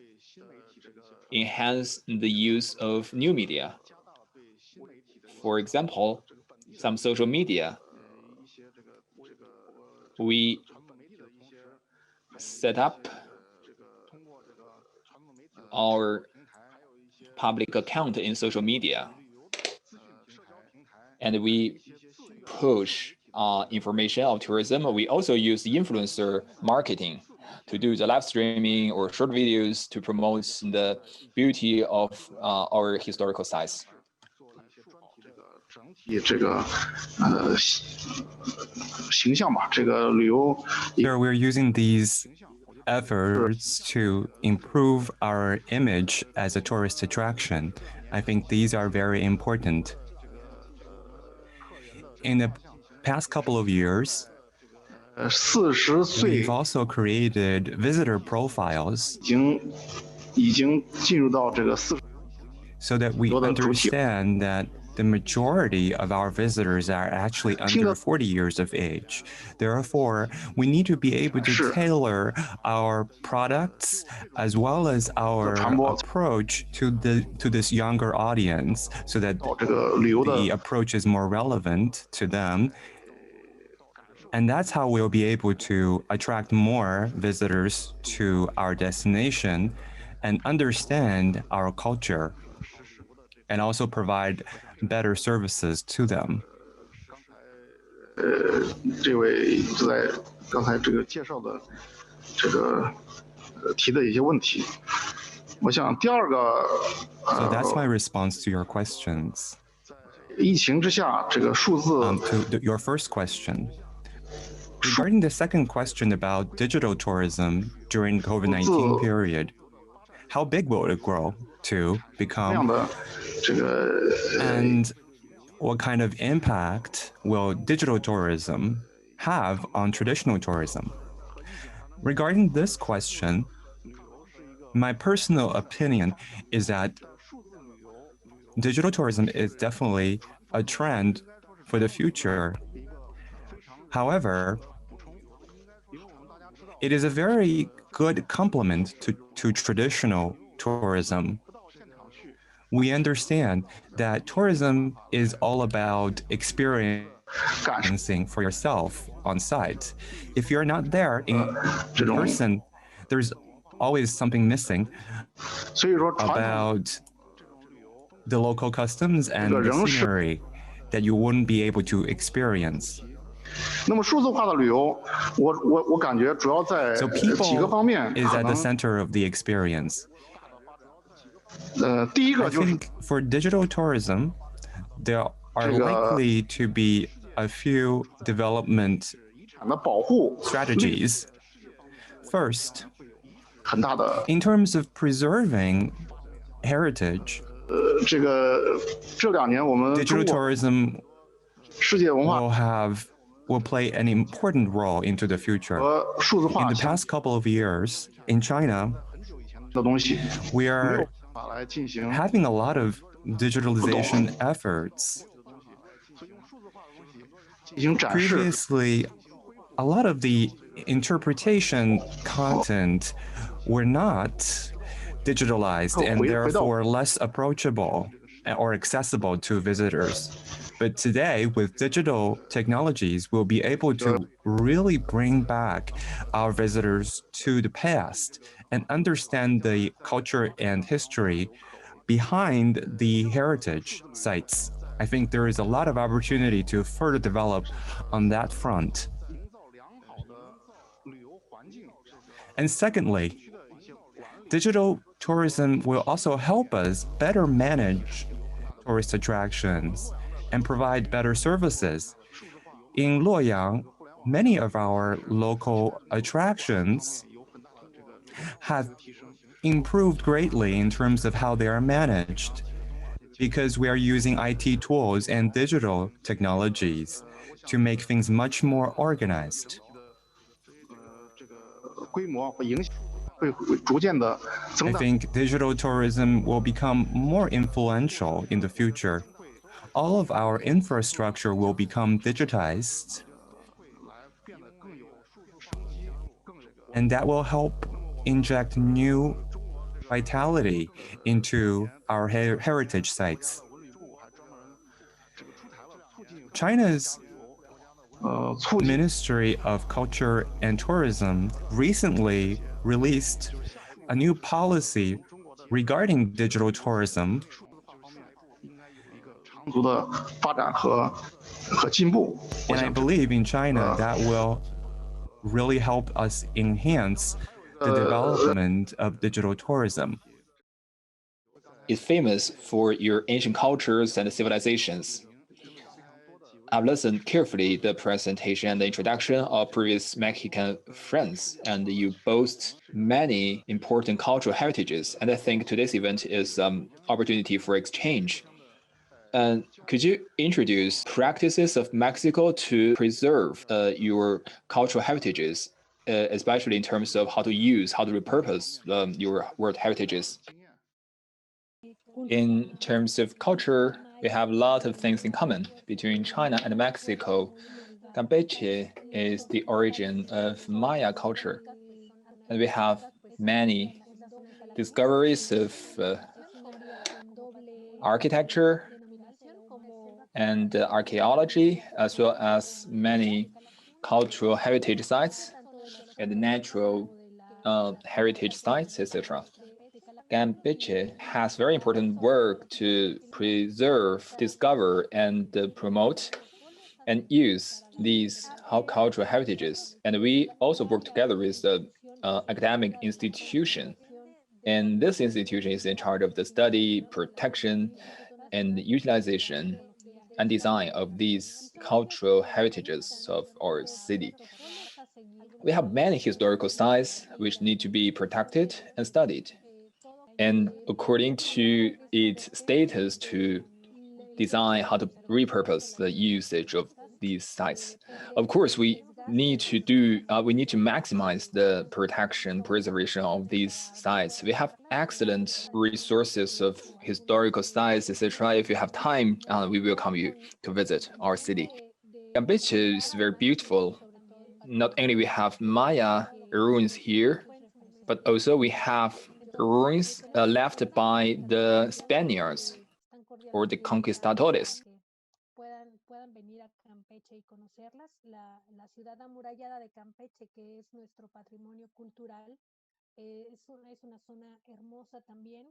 enhance the use of new media. For example, some social media. We set up our public account in social media, and we push information of tourism. We also use influencer marketing to do the live streaming or short videos to promote the beauty of our historical sites. So we're using these efforts to improve our image as a tourist attraction. I think these are very important. In the past couple of years, we've also created visitor profiles so that we understand that the majority of our visitors are actually under 40 years of age. Therefore, we need to be able to tailor our products as well as our approach to this younger audience so that the approach is more relevant to them. And that's how we'll be able to attract more visitors to our destination and understand our culture, and also provide better services to them. So that's my response to your questions. To your first question. Regarding the second question about digital tourism during COVID-19 period, how big will it grow to become? And what kind of impact will digital tourism have on traditional tourism? Regarding this question, my personal opinion is that digital tourism is definitely a trend for the future. However, it is a very good complement to traditional tourism. We understand that tourism is all about experiencing for yourself on site. If you're not there in person, there's always something missing about the local customs and the scenery that you wouldn't be able to experience. So people is at the center of the experience. I think for digital tourism, there are likely to be a few development strategies. First, in terms of preserving heritage, digital tourism will play an important role into the future. In the past couple of years, in China, we are having a lot of digitalization efforts. Previously, a lot of the interpretation content were not digitalized and therefore less approachable or accessible to visitors. But today, with digital technologies, we'll be able to really bring back our visitors to the past and understand the culture and history behind the heritage sites. I think there is a lot of opportunity to further develop on that front. And secondly, digital tourism will also help us better manage tourist attractions and provide better services. In Luoyang, many of our local attractions have improved greatly in terms of how they are managed because we are using IT tools and digital technologies to make things much more organized. I think digital tourism will become more influential in the future. All of our infrastructure will become digitized. And that will help inject new vitality into our heritage sites. China's Ministry of Culture and Tourism recently released a new policy regarding digital tourism. And I believe in China that will really help us enhance the development of digital tourism. It's famous for your ancient cultures and civilizations. I've listened carefully the presentation and the introduction of previous Mexican friends, and you boast many important cultural heritages. And I think today's event is an opportunity for exchange. And could you introduce practices of Mexico to preserve your cultural heritages, especially in terms of how to use, how to repurpose your world heritages? In terms of culture, we have a lot of things in common between China and Mexico. Campeche is the origin of Maya culture, and we have many discoveries of architecture and archaeology, as well as many cultural heritage sites and natural heritage sites, etc. Campeche has very important work to preserve, discover, and promote and use these cultural heritages. And we also work together with the academic institution. And this institution is in charge of the study, protection, and utilization and design of these cultural heritages of our city. We have many historical sites which need to be protected and studied. And according to its status, to design how to repurpose the usage of these sites. Of course, we need to maximize the protection, preservation of these sites. We have excellent resources of historical sites, etc. If you have time, we welcome you to visit our city. Campeche is very beautiful. Not only we have Maya ruins here, but also we have ruins left by the Spaniards or the conquistadores. Puedan venir a Campeche y conocerlas. La ciudad amurallada de Campeche, que es nuestro patrimonio cultural, es una zona hermosa también,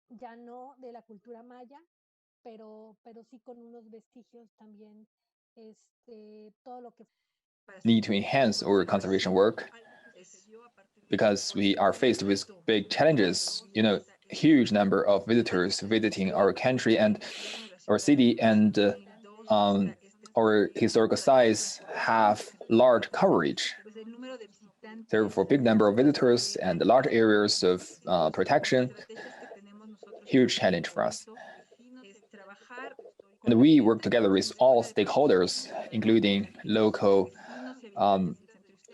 ya no de la cultura maya, pero sí con unos vestigios también, todo lo que... Need to enhance our conservation work because we are faced with big challenges, huge number of visitors visiting our country and our city, and our historical sites have large coverage. Therefore, big number of visitors and large areas of protection, huge challenge for us. And we work together with all stakeholders, including local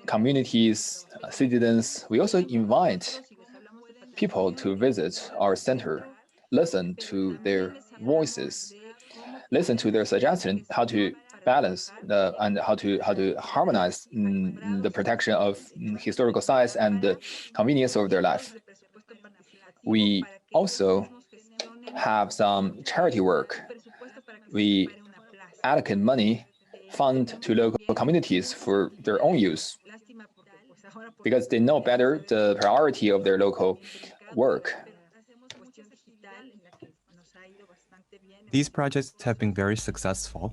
communities, citizens. We also invite people to visit our center, listen to their voices, listen to their suggestions, how to balance and how to harmonize the protection of historical sites and the convenience of their life. We also have some charity work. We allocate money, fund to local communities for their own use, because they know better the priority of their local work. These projects have been very successful.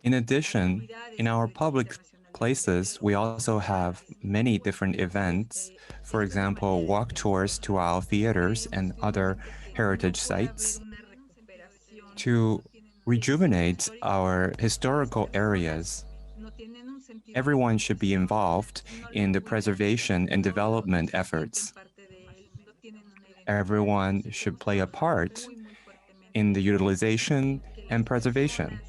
In addition, in our public places, we also have many different events. For example, walk tours to our theaters and other heritage sites to rejuvenate our historical areas. Everyone should be involved in the preservation and development efforts. Everyone should play a part in the utilization and preservation.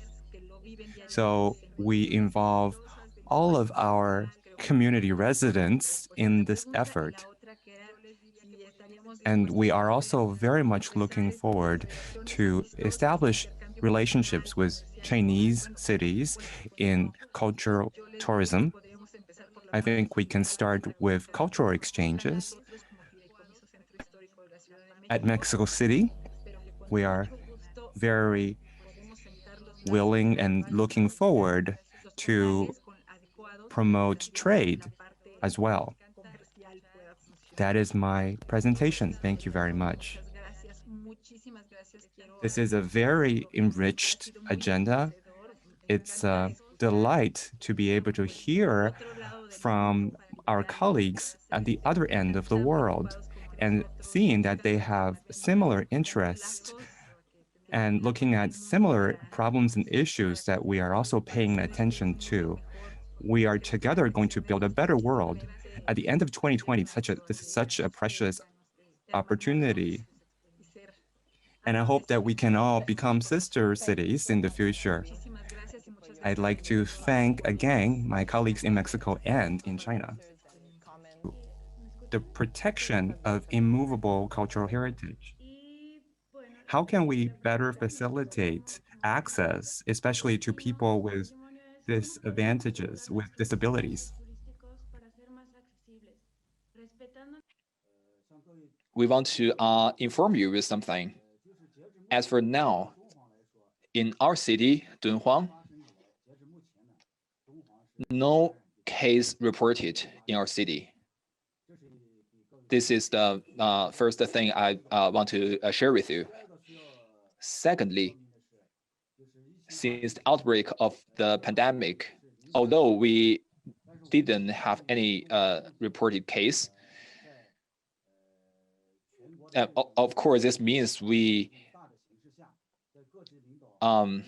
So we involve all of our community residents in this effort. And we are also very much looking forward to establish relationships with Chinese cities in cultural tourism. I think we can start with cultural exchanges. At Mexico City, we are very willing and looking forward to promote trade as well. That is my presentation. Thank you very much. This is a very enriched agenda. It's a delight to be able to hear from our colleagues at the other end of the world and seeing that they have similar interests and looking at similar problems and issues that we are also paying attention to. We are together going to build a better world. At the end of 2020, this is such a precious opportunity. And I hope that we can all become sister cities in the future. I'd like to thank again my colleagues in Mexico and in China. The protection of immovable cultural heritage. How can we better facilitate access, especially to people with disadvantages, with disabilities? We want to inform you with something. As for now, in our city, Dunhuang, no case reported in our city. This is the first thing I want to share with you. Secondly, since the outbreak of the pandemic, although we didn't have any reported case, of course, this means we have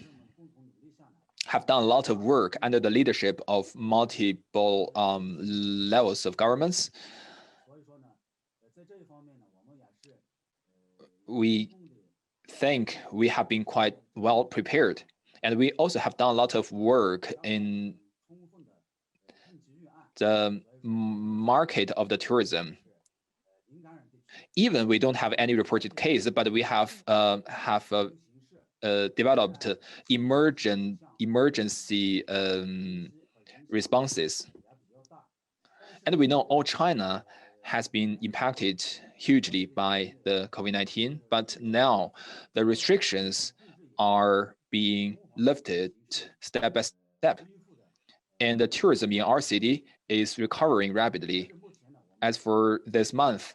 done a lot of work under the leadership of multiple levels of governments. We think we have been quite well prepared. And we also have done a lot of work in the market of the tourism. Even we don't have any reported case, but we have developed emergency responses. And we know all China has been impacted hugely by the COVID-19, but now the restrictions are being lifted step by step. And the tourism in our city is recovering rapidly. As for this month,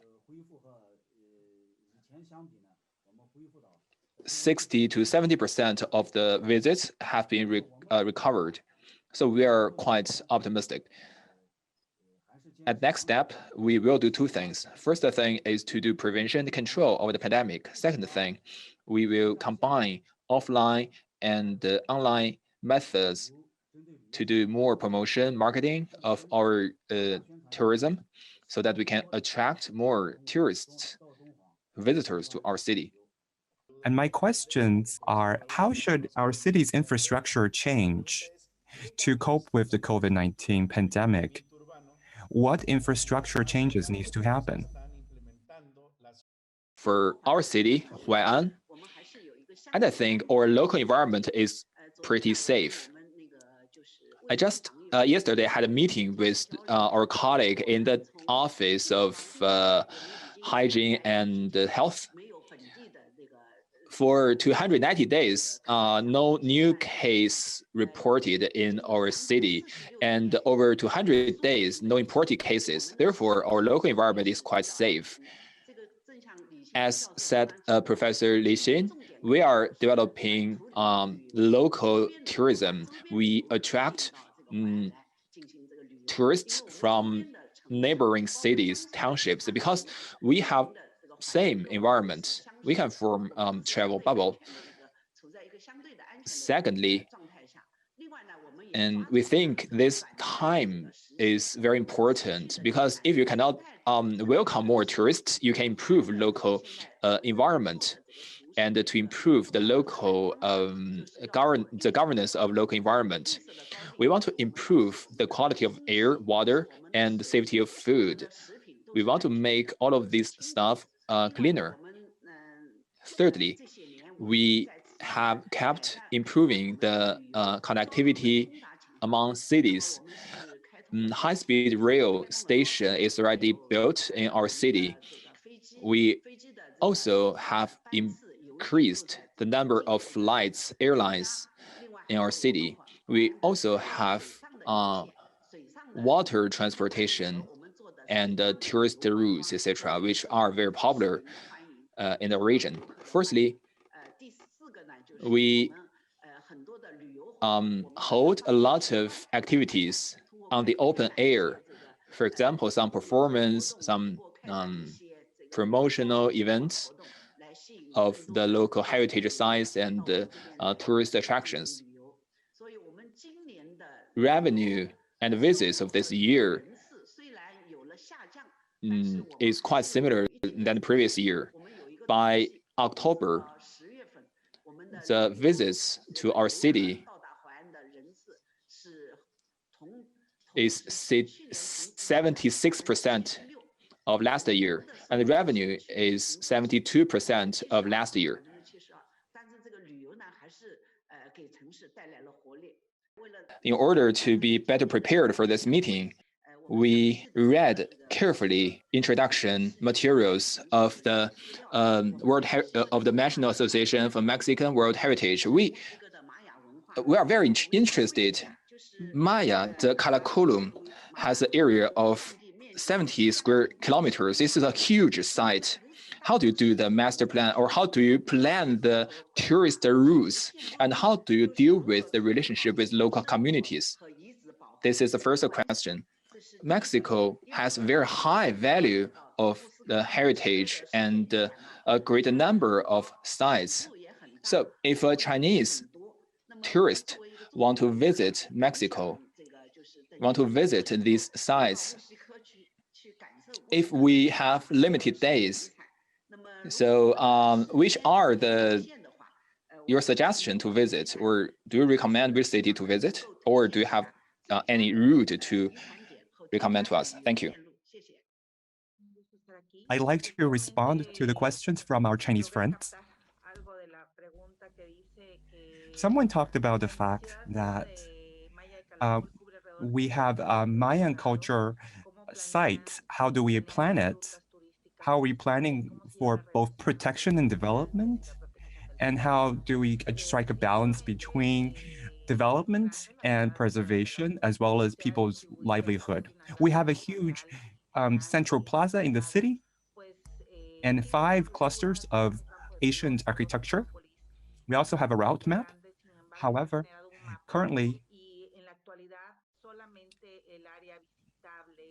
60 to 70% of the visits have been recovered. So we are quite optimistic. At next step, we will do two things. First thing is to do prevention and control of the pandemic. Second thing, we will combine offline and online methods to do more promotion, marketing of our tourism so that we can attract more tourists, visitors to our city. And my questions are, how should our city's infrastructure change to cope with the COVID-19 pandemic? What infrastructure changes needs to happen? For our city, Huai'an, and I think our local environment is pretty safe. I just yesterday had a meeting with our colleague in the Office of Hygiene and Health. For 290 days, no new case reported in our city, and over 200 days, no imported cases. Therefore, our local environment is quite safe. As said Professor Li Xin, we are developing local tourism. We attract tourists from neighboring cities, townships, because we have same environment. We can form travel bubble. Secondly, and we think this time is very important because if you cannot welcome more tourists, you can improve local environment. And to improve the local governance of local environment, we want to improve the quality of air, water, and the safety of food. We want to make all of this stuff cleaner. Thirdly, we have kept improving the connectivity among cities. High-speed rail station is already built in our city. We also have increased the number of flights, airlines in our city. We also have water transportation and tourist routes, etc., which are very popular in the region. Firstly, we hold a lot of activities on the open air. For example, some performance, some promotional events of the local heritage sites and tourist attractions. Revenue and visits of this year is quite similar than the previous year. By October, the visits to our city is 76% of last year, and the revenue is 72% of last year. In order to be better prepared for this meeting, we read carefully introduction materials of the National Association for Mexican World Heritage. We are very interested. Maya de Caracolum has an area of 70 square kilometers. This is a huge site. How do you do the master plan, or how do you plan the tourist routes, and how do you deal with the relationship with local communities? This is the first question. Mexico has very high value of the heritage and a great number of sites. So if a Chinese tourist want to visit Mexico, want to visit these sites, if we have limited days, so which are your suggestion to visit, or do you recommend which city to visit, or do you have any route to recommend to us? Thank you. I'd like to respond to the questions from our Chinese friends. Someone talked about the fact that we have a Mayan culture site. How do we plan it? How are we planning for both protection and development? And how do we strike a balance between development and preservation, as well as people's livelihood? We have a huge central plaza in the city and 5 clusters of ancient architecture. We also have a route map. However, currently,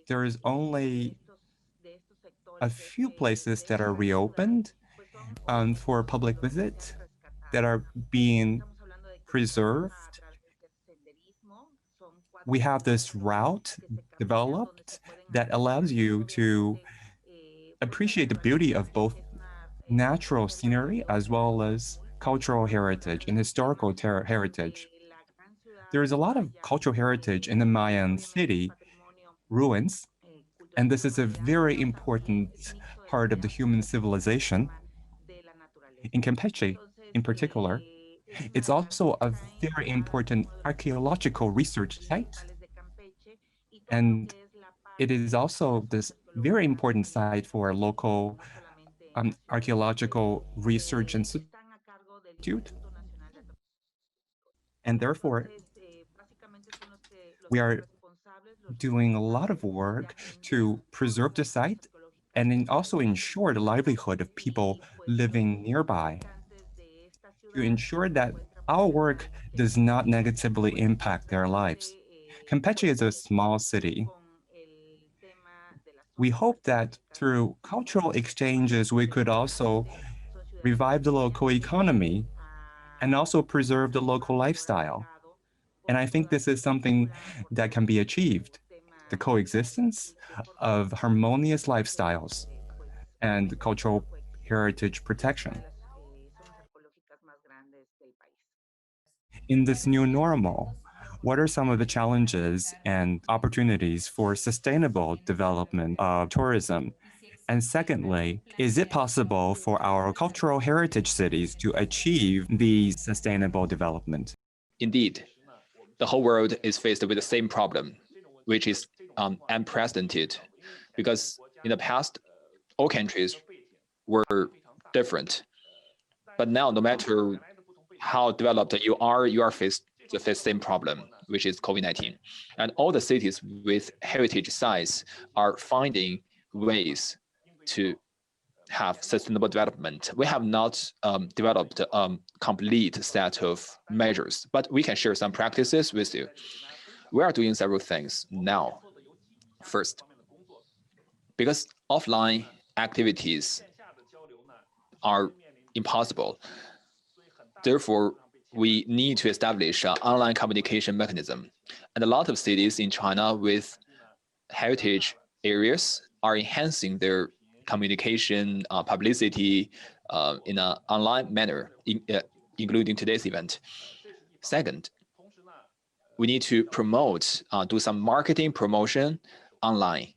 there is only a few places that are reopened for public visit that are being preserved. We have this route developed that allows you to appreciate the beauty of both natural scenery as well as cultural heritage and historical heritage. There is a lot of cultural heritage in the Mayan city ruins, and this is a very important part of the human civilization. In Campeche, in particular, it's also a very important archaeological research site, and it is also this very important site for a local archaeological research institute. And therefore, we are doing a lot of work to preserve the site and also ensure the livelihood of people living nearby, to ensure that our work does not negatively impact their lives. Campeche is a small city. We hope that through cultural exchanges, we could also revive the local economy and also preserve the local lifestyle. And I think this is something that can be achieved, the coexistence of harmonious lifestyles and cultural heritage protection. In this new normal, what are some of the challenges and opportunities for sustainable development of tourism And secondly, is it possible for our cultural heritage cities to achieve the sustainable development? Indeed, the whole world is faced with the same problem, which is unprecedented, because in the past, all countries were different. But now, no matter how developed you are faced the same problem, which is COVID-19. And all the cities with heritage sites are finding ways to have sustainable development. We have not developed a complete set of measures, but we can share some practices with you. We are doing several things now. First, because offline activities are impossible, therefore, we need to establish an online communication mechanism. And a lot of cities in China with heritage areas are enhancing their communication, publicity in an online manner, including today's event. Second, we need to promote, do some marketing promotion online.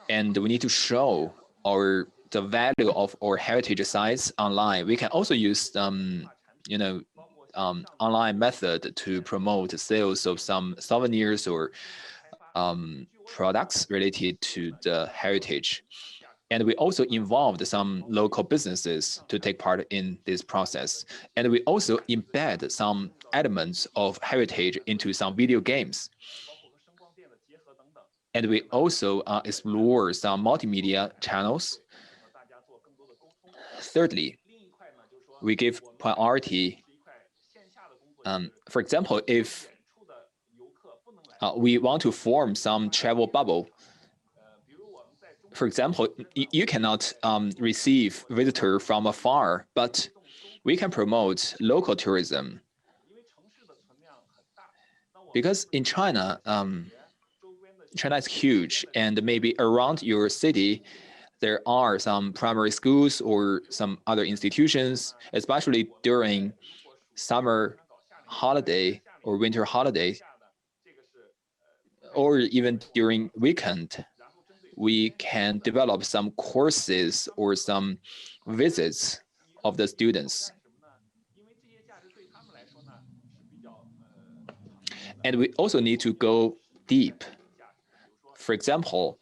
And we need to show the value of our heritage sites online. We can also use online method to promote sales of some souvenirs or products related to the heritage. And we also involved some local businesses to take part in this process. And we also embed some elements of heritage into some video games. And we also explore some multimedia channels. Thirdly, we give priority. For example, if we want to form some travel bubble, for example, you cannot receive visitors from afar, but we can promote local tourism. Because in China, China is huge, and maybe around your city, there are some primary schools or some other institutions, especially during summer holiday or winter holiday, or even during weekend, we can develop some courses or some visits of the students. And we also need to go deep. For example,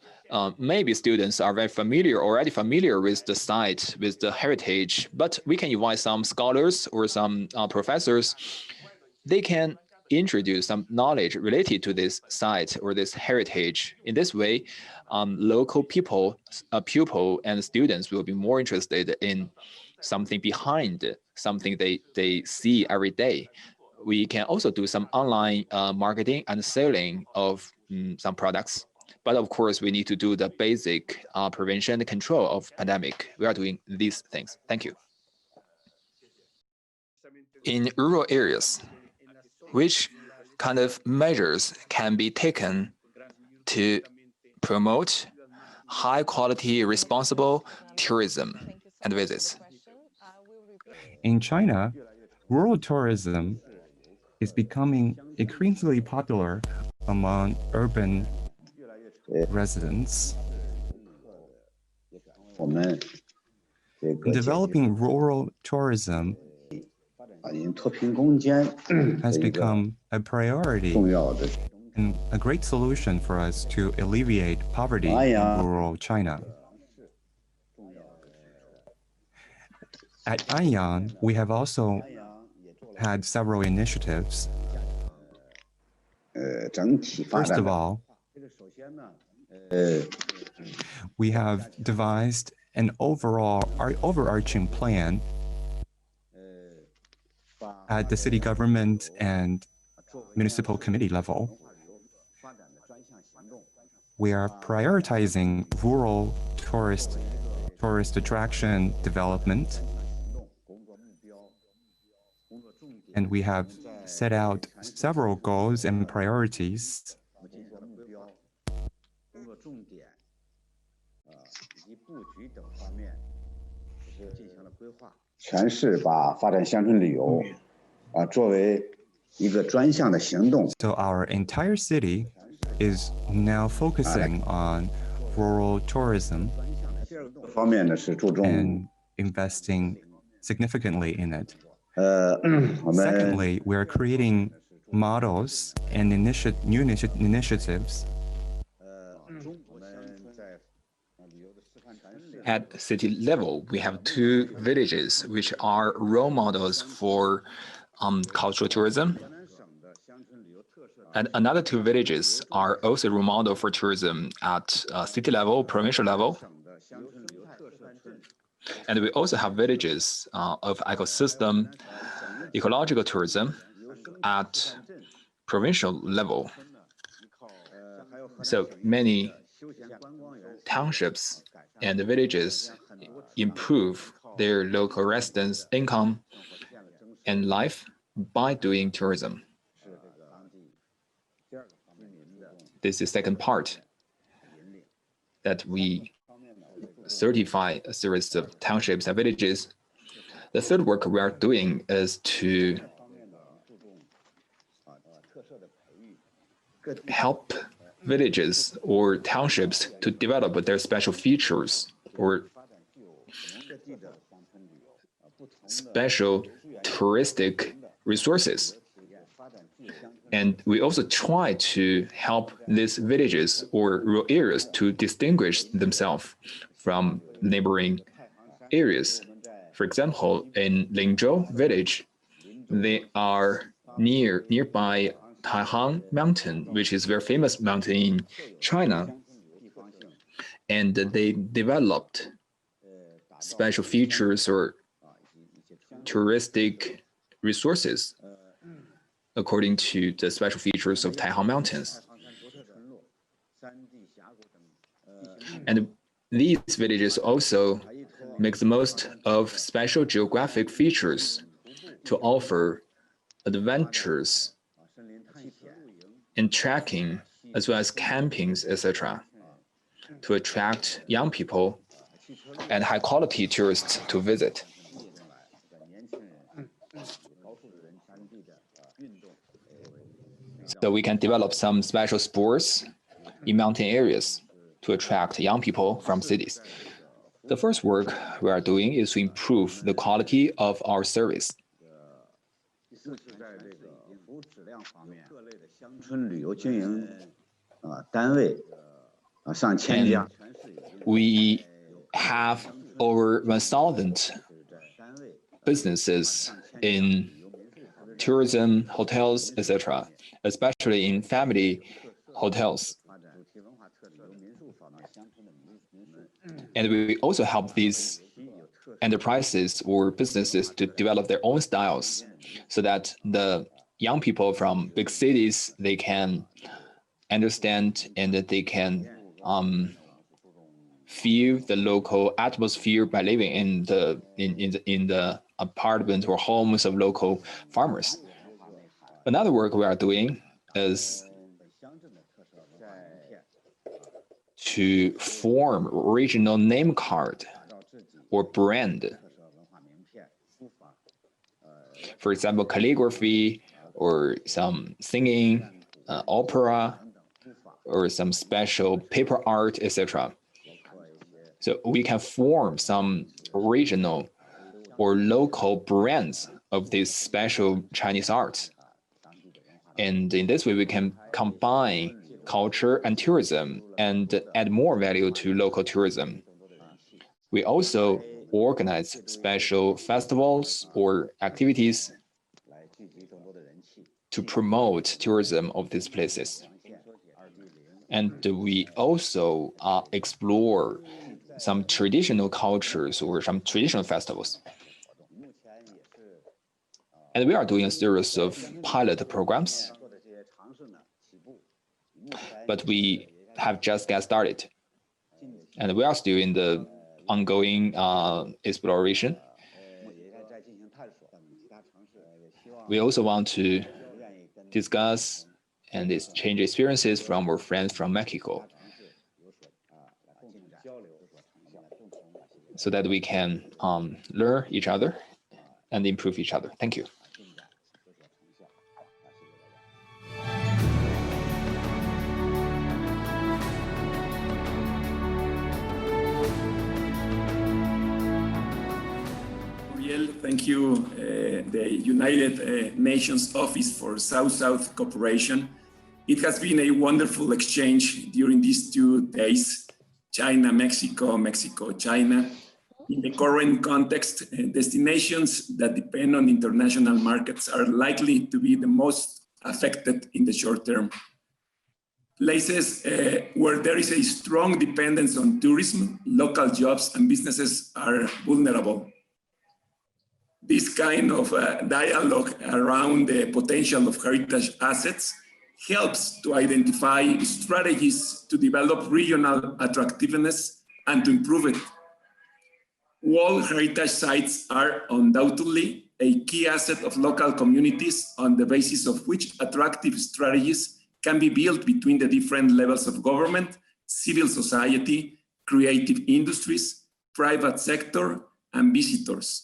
maybe students are already familiar with the site, with the heritage, but we can invite some scholars or some professors. They can introduce some knowledge related to this site or this heritage. In this way, local people, pupil and students will be more interested in something behind something they see every day. We can also do some online marketing and selling of some products. But of course, we need to do the basic prevention and control of pandemic. We are doing these things. Thank you. In rural areas, which kind of measures can be taken to promote high quality, responsible tourism and visits? In China, rural tourism is becoming increasingly popular among urban residents. Developing rural tourism has become a priority and a great solution for us to alleviate poverty in rural China. At Anyang, we have also had several initiatives. First of all, we have devised an overarching plan at the city government and municipal committee level. We are prioritizing rural tourist attraction development, and we have set out several goals and priorities. So our entire city is now focusing on rural tourism and investing significantly in it. Secondly, we are creating models and new initiatives. At city level, we have 2 villages which are role models for cultural tourism. And another 2 villages are also role model for tourism at city level, provincial level. And we also have villages of ecological tourism at provincial level. So many townships and villages improve their local residents' income and life by doing tourism. This is the second part, that we certify a series of townships and villages. The third work we are doing is to help villages or townships to develop their special features or special touristic resources. And we also try to help these villages or rural areas to distinguish themselves from neighboring areas. For example, in Lingzhou village, they are nearby Taihang Mountain, which is a very famous mountain in China. And they developed special features or touristic resources according to the special features of Taihang Mountains. And these villages also make the most of special geographic features to offer adventures in trekking, as well as campings, etc., to attract young people and high-quality tourists to visit. So we can develop some special sports in mountain areas to attract young people from cities. The first work we are doing is to improve the quality of our service. And we have over 1,000 businesses in tourism, hotels, etc., especially in family hotels. And we also help these enterprises or businesses to develop their own styles so that the young people from big cities, they can understand and that they can feel the local atmosphere by living in the apartments or homes of local farmers. Another work we are doing is to form regional name card or brand. For example, calligraphy or some singing, opera, or some special paper art, etc. So we can form some regional or local brands of these special Chinese arts. And in this way, we can combine culture and tourism and add more value to local tourism. We also organize special festivals or activities to promote tourism of these places. And we also explore some traditional cultures or some traditional festivals. And we are doing a series of pilot programs, but we have just got started. And we are still in the ongoing exploration. We also want to discuss and exchange experiences from our friends from Mexico so that we can learn each other and improve each other. Thank you. Thank you, the United Nations Office for South-South Cooperation. It has been a wonderful exchange during these 2 days, China, Mexico, Mexico, China. In the current context, destinations that depend on international markets are likely to be the most affected in the short term. Places where there is a strong dependence on tourism, local jobs and businesses are vulnerable. This kind of dialogue around the potential of heritage assets helps to identify strategies to develop regional attractiveness and to improve it. World heritage sites are undoubtedly a key asset of local communities, on the basis of which attractive strategies can be built between the different levels of government, civil society, creative industries, private sector, and visitors.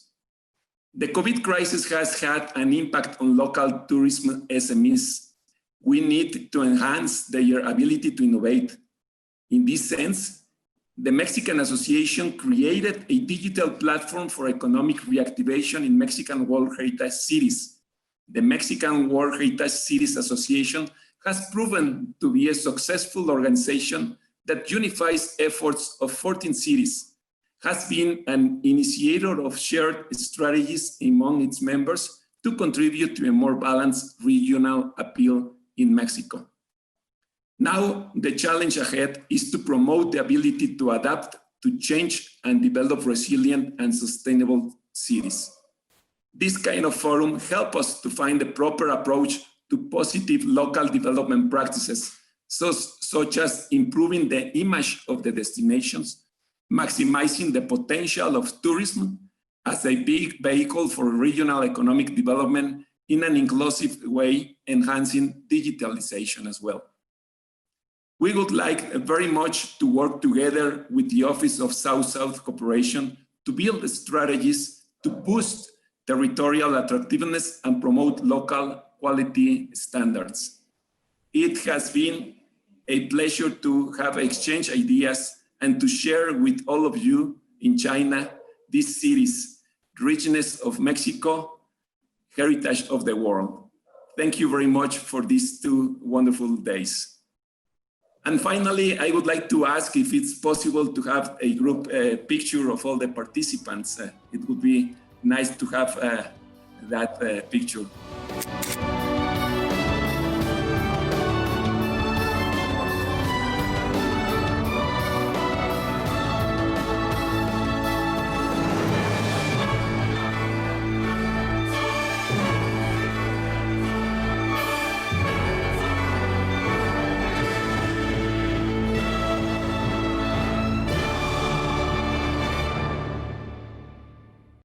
The COVID crisis has had an impact on local tourism SMEs. We need to enhance their ability to innovate. In this sense, the Mexican Association created a digital platform for economic reactivation in Mexican World Heritage Cities. The Mexican World Heritage Cities Association has proven to be a successful organization that unifies efforts of 14 cities, has been an initiator of shared strategies among its members to contribute to a more balanced regional appeal in Mexico. Now, the challenge ahead is to promote the ability to adapt to change and develop resilient and sustainable cities. This kind of forum helps us to find the proper approach to positive local development practices, such as improving the image of the destinations, maximizing the potential of tourism as a big vehicle for regional economic development in an inclusive way, enhancing digitalization as well. We would like very much to work together with the Office of South-South Cooperation to build strategies to boost territorial attractiveness and promote local quality standards. It has been a pleasure to have exchanged ideas and to share with all of you in China this series, Richness of Mexico, Heritage of the World. Thank you very much for these 2 wonderful days. And finally, I would like to ask if it's possible to have a group picture of all the participants. It would be nice to have that picture.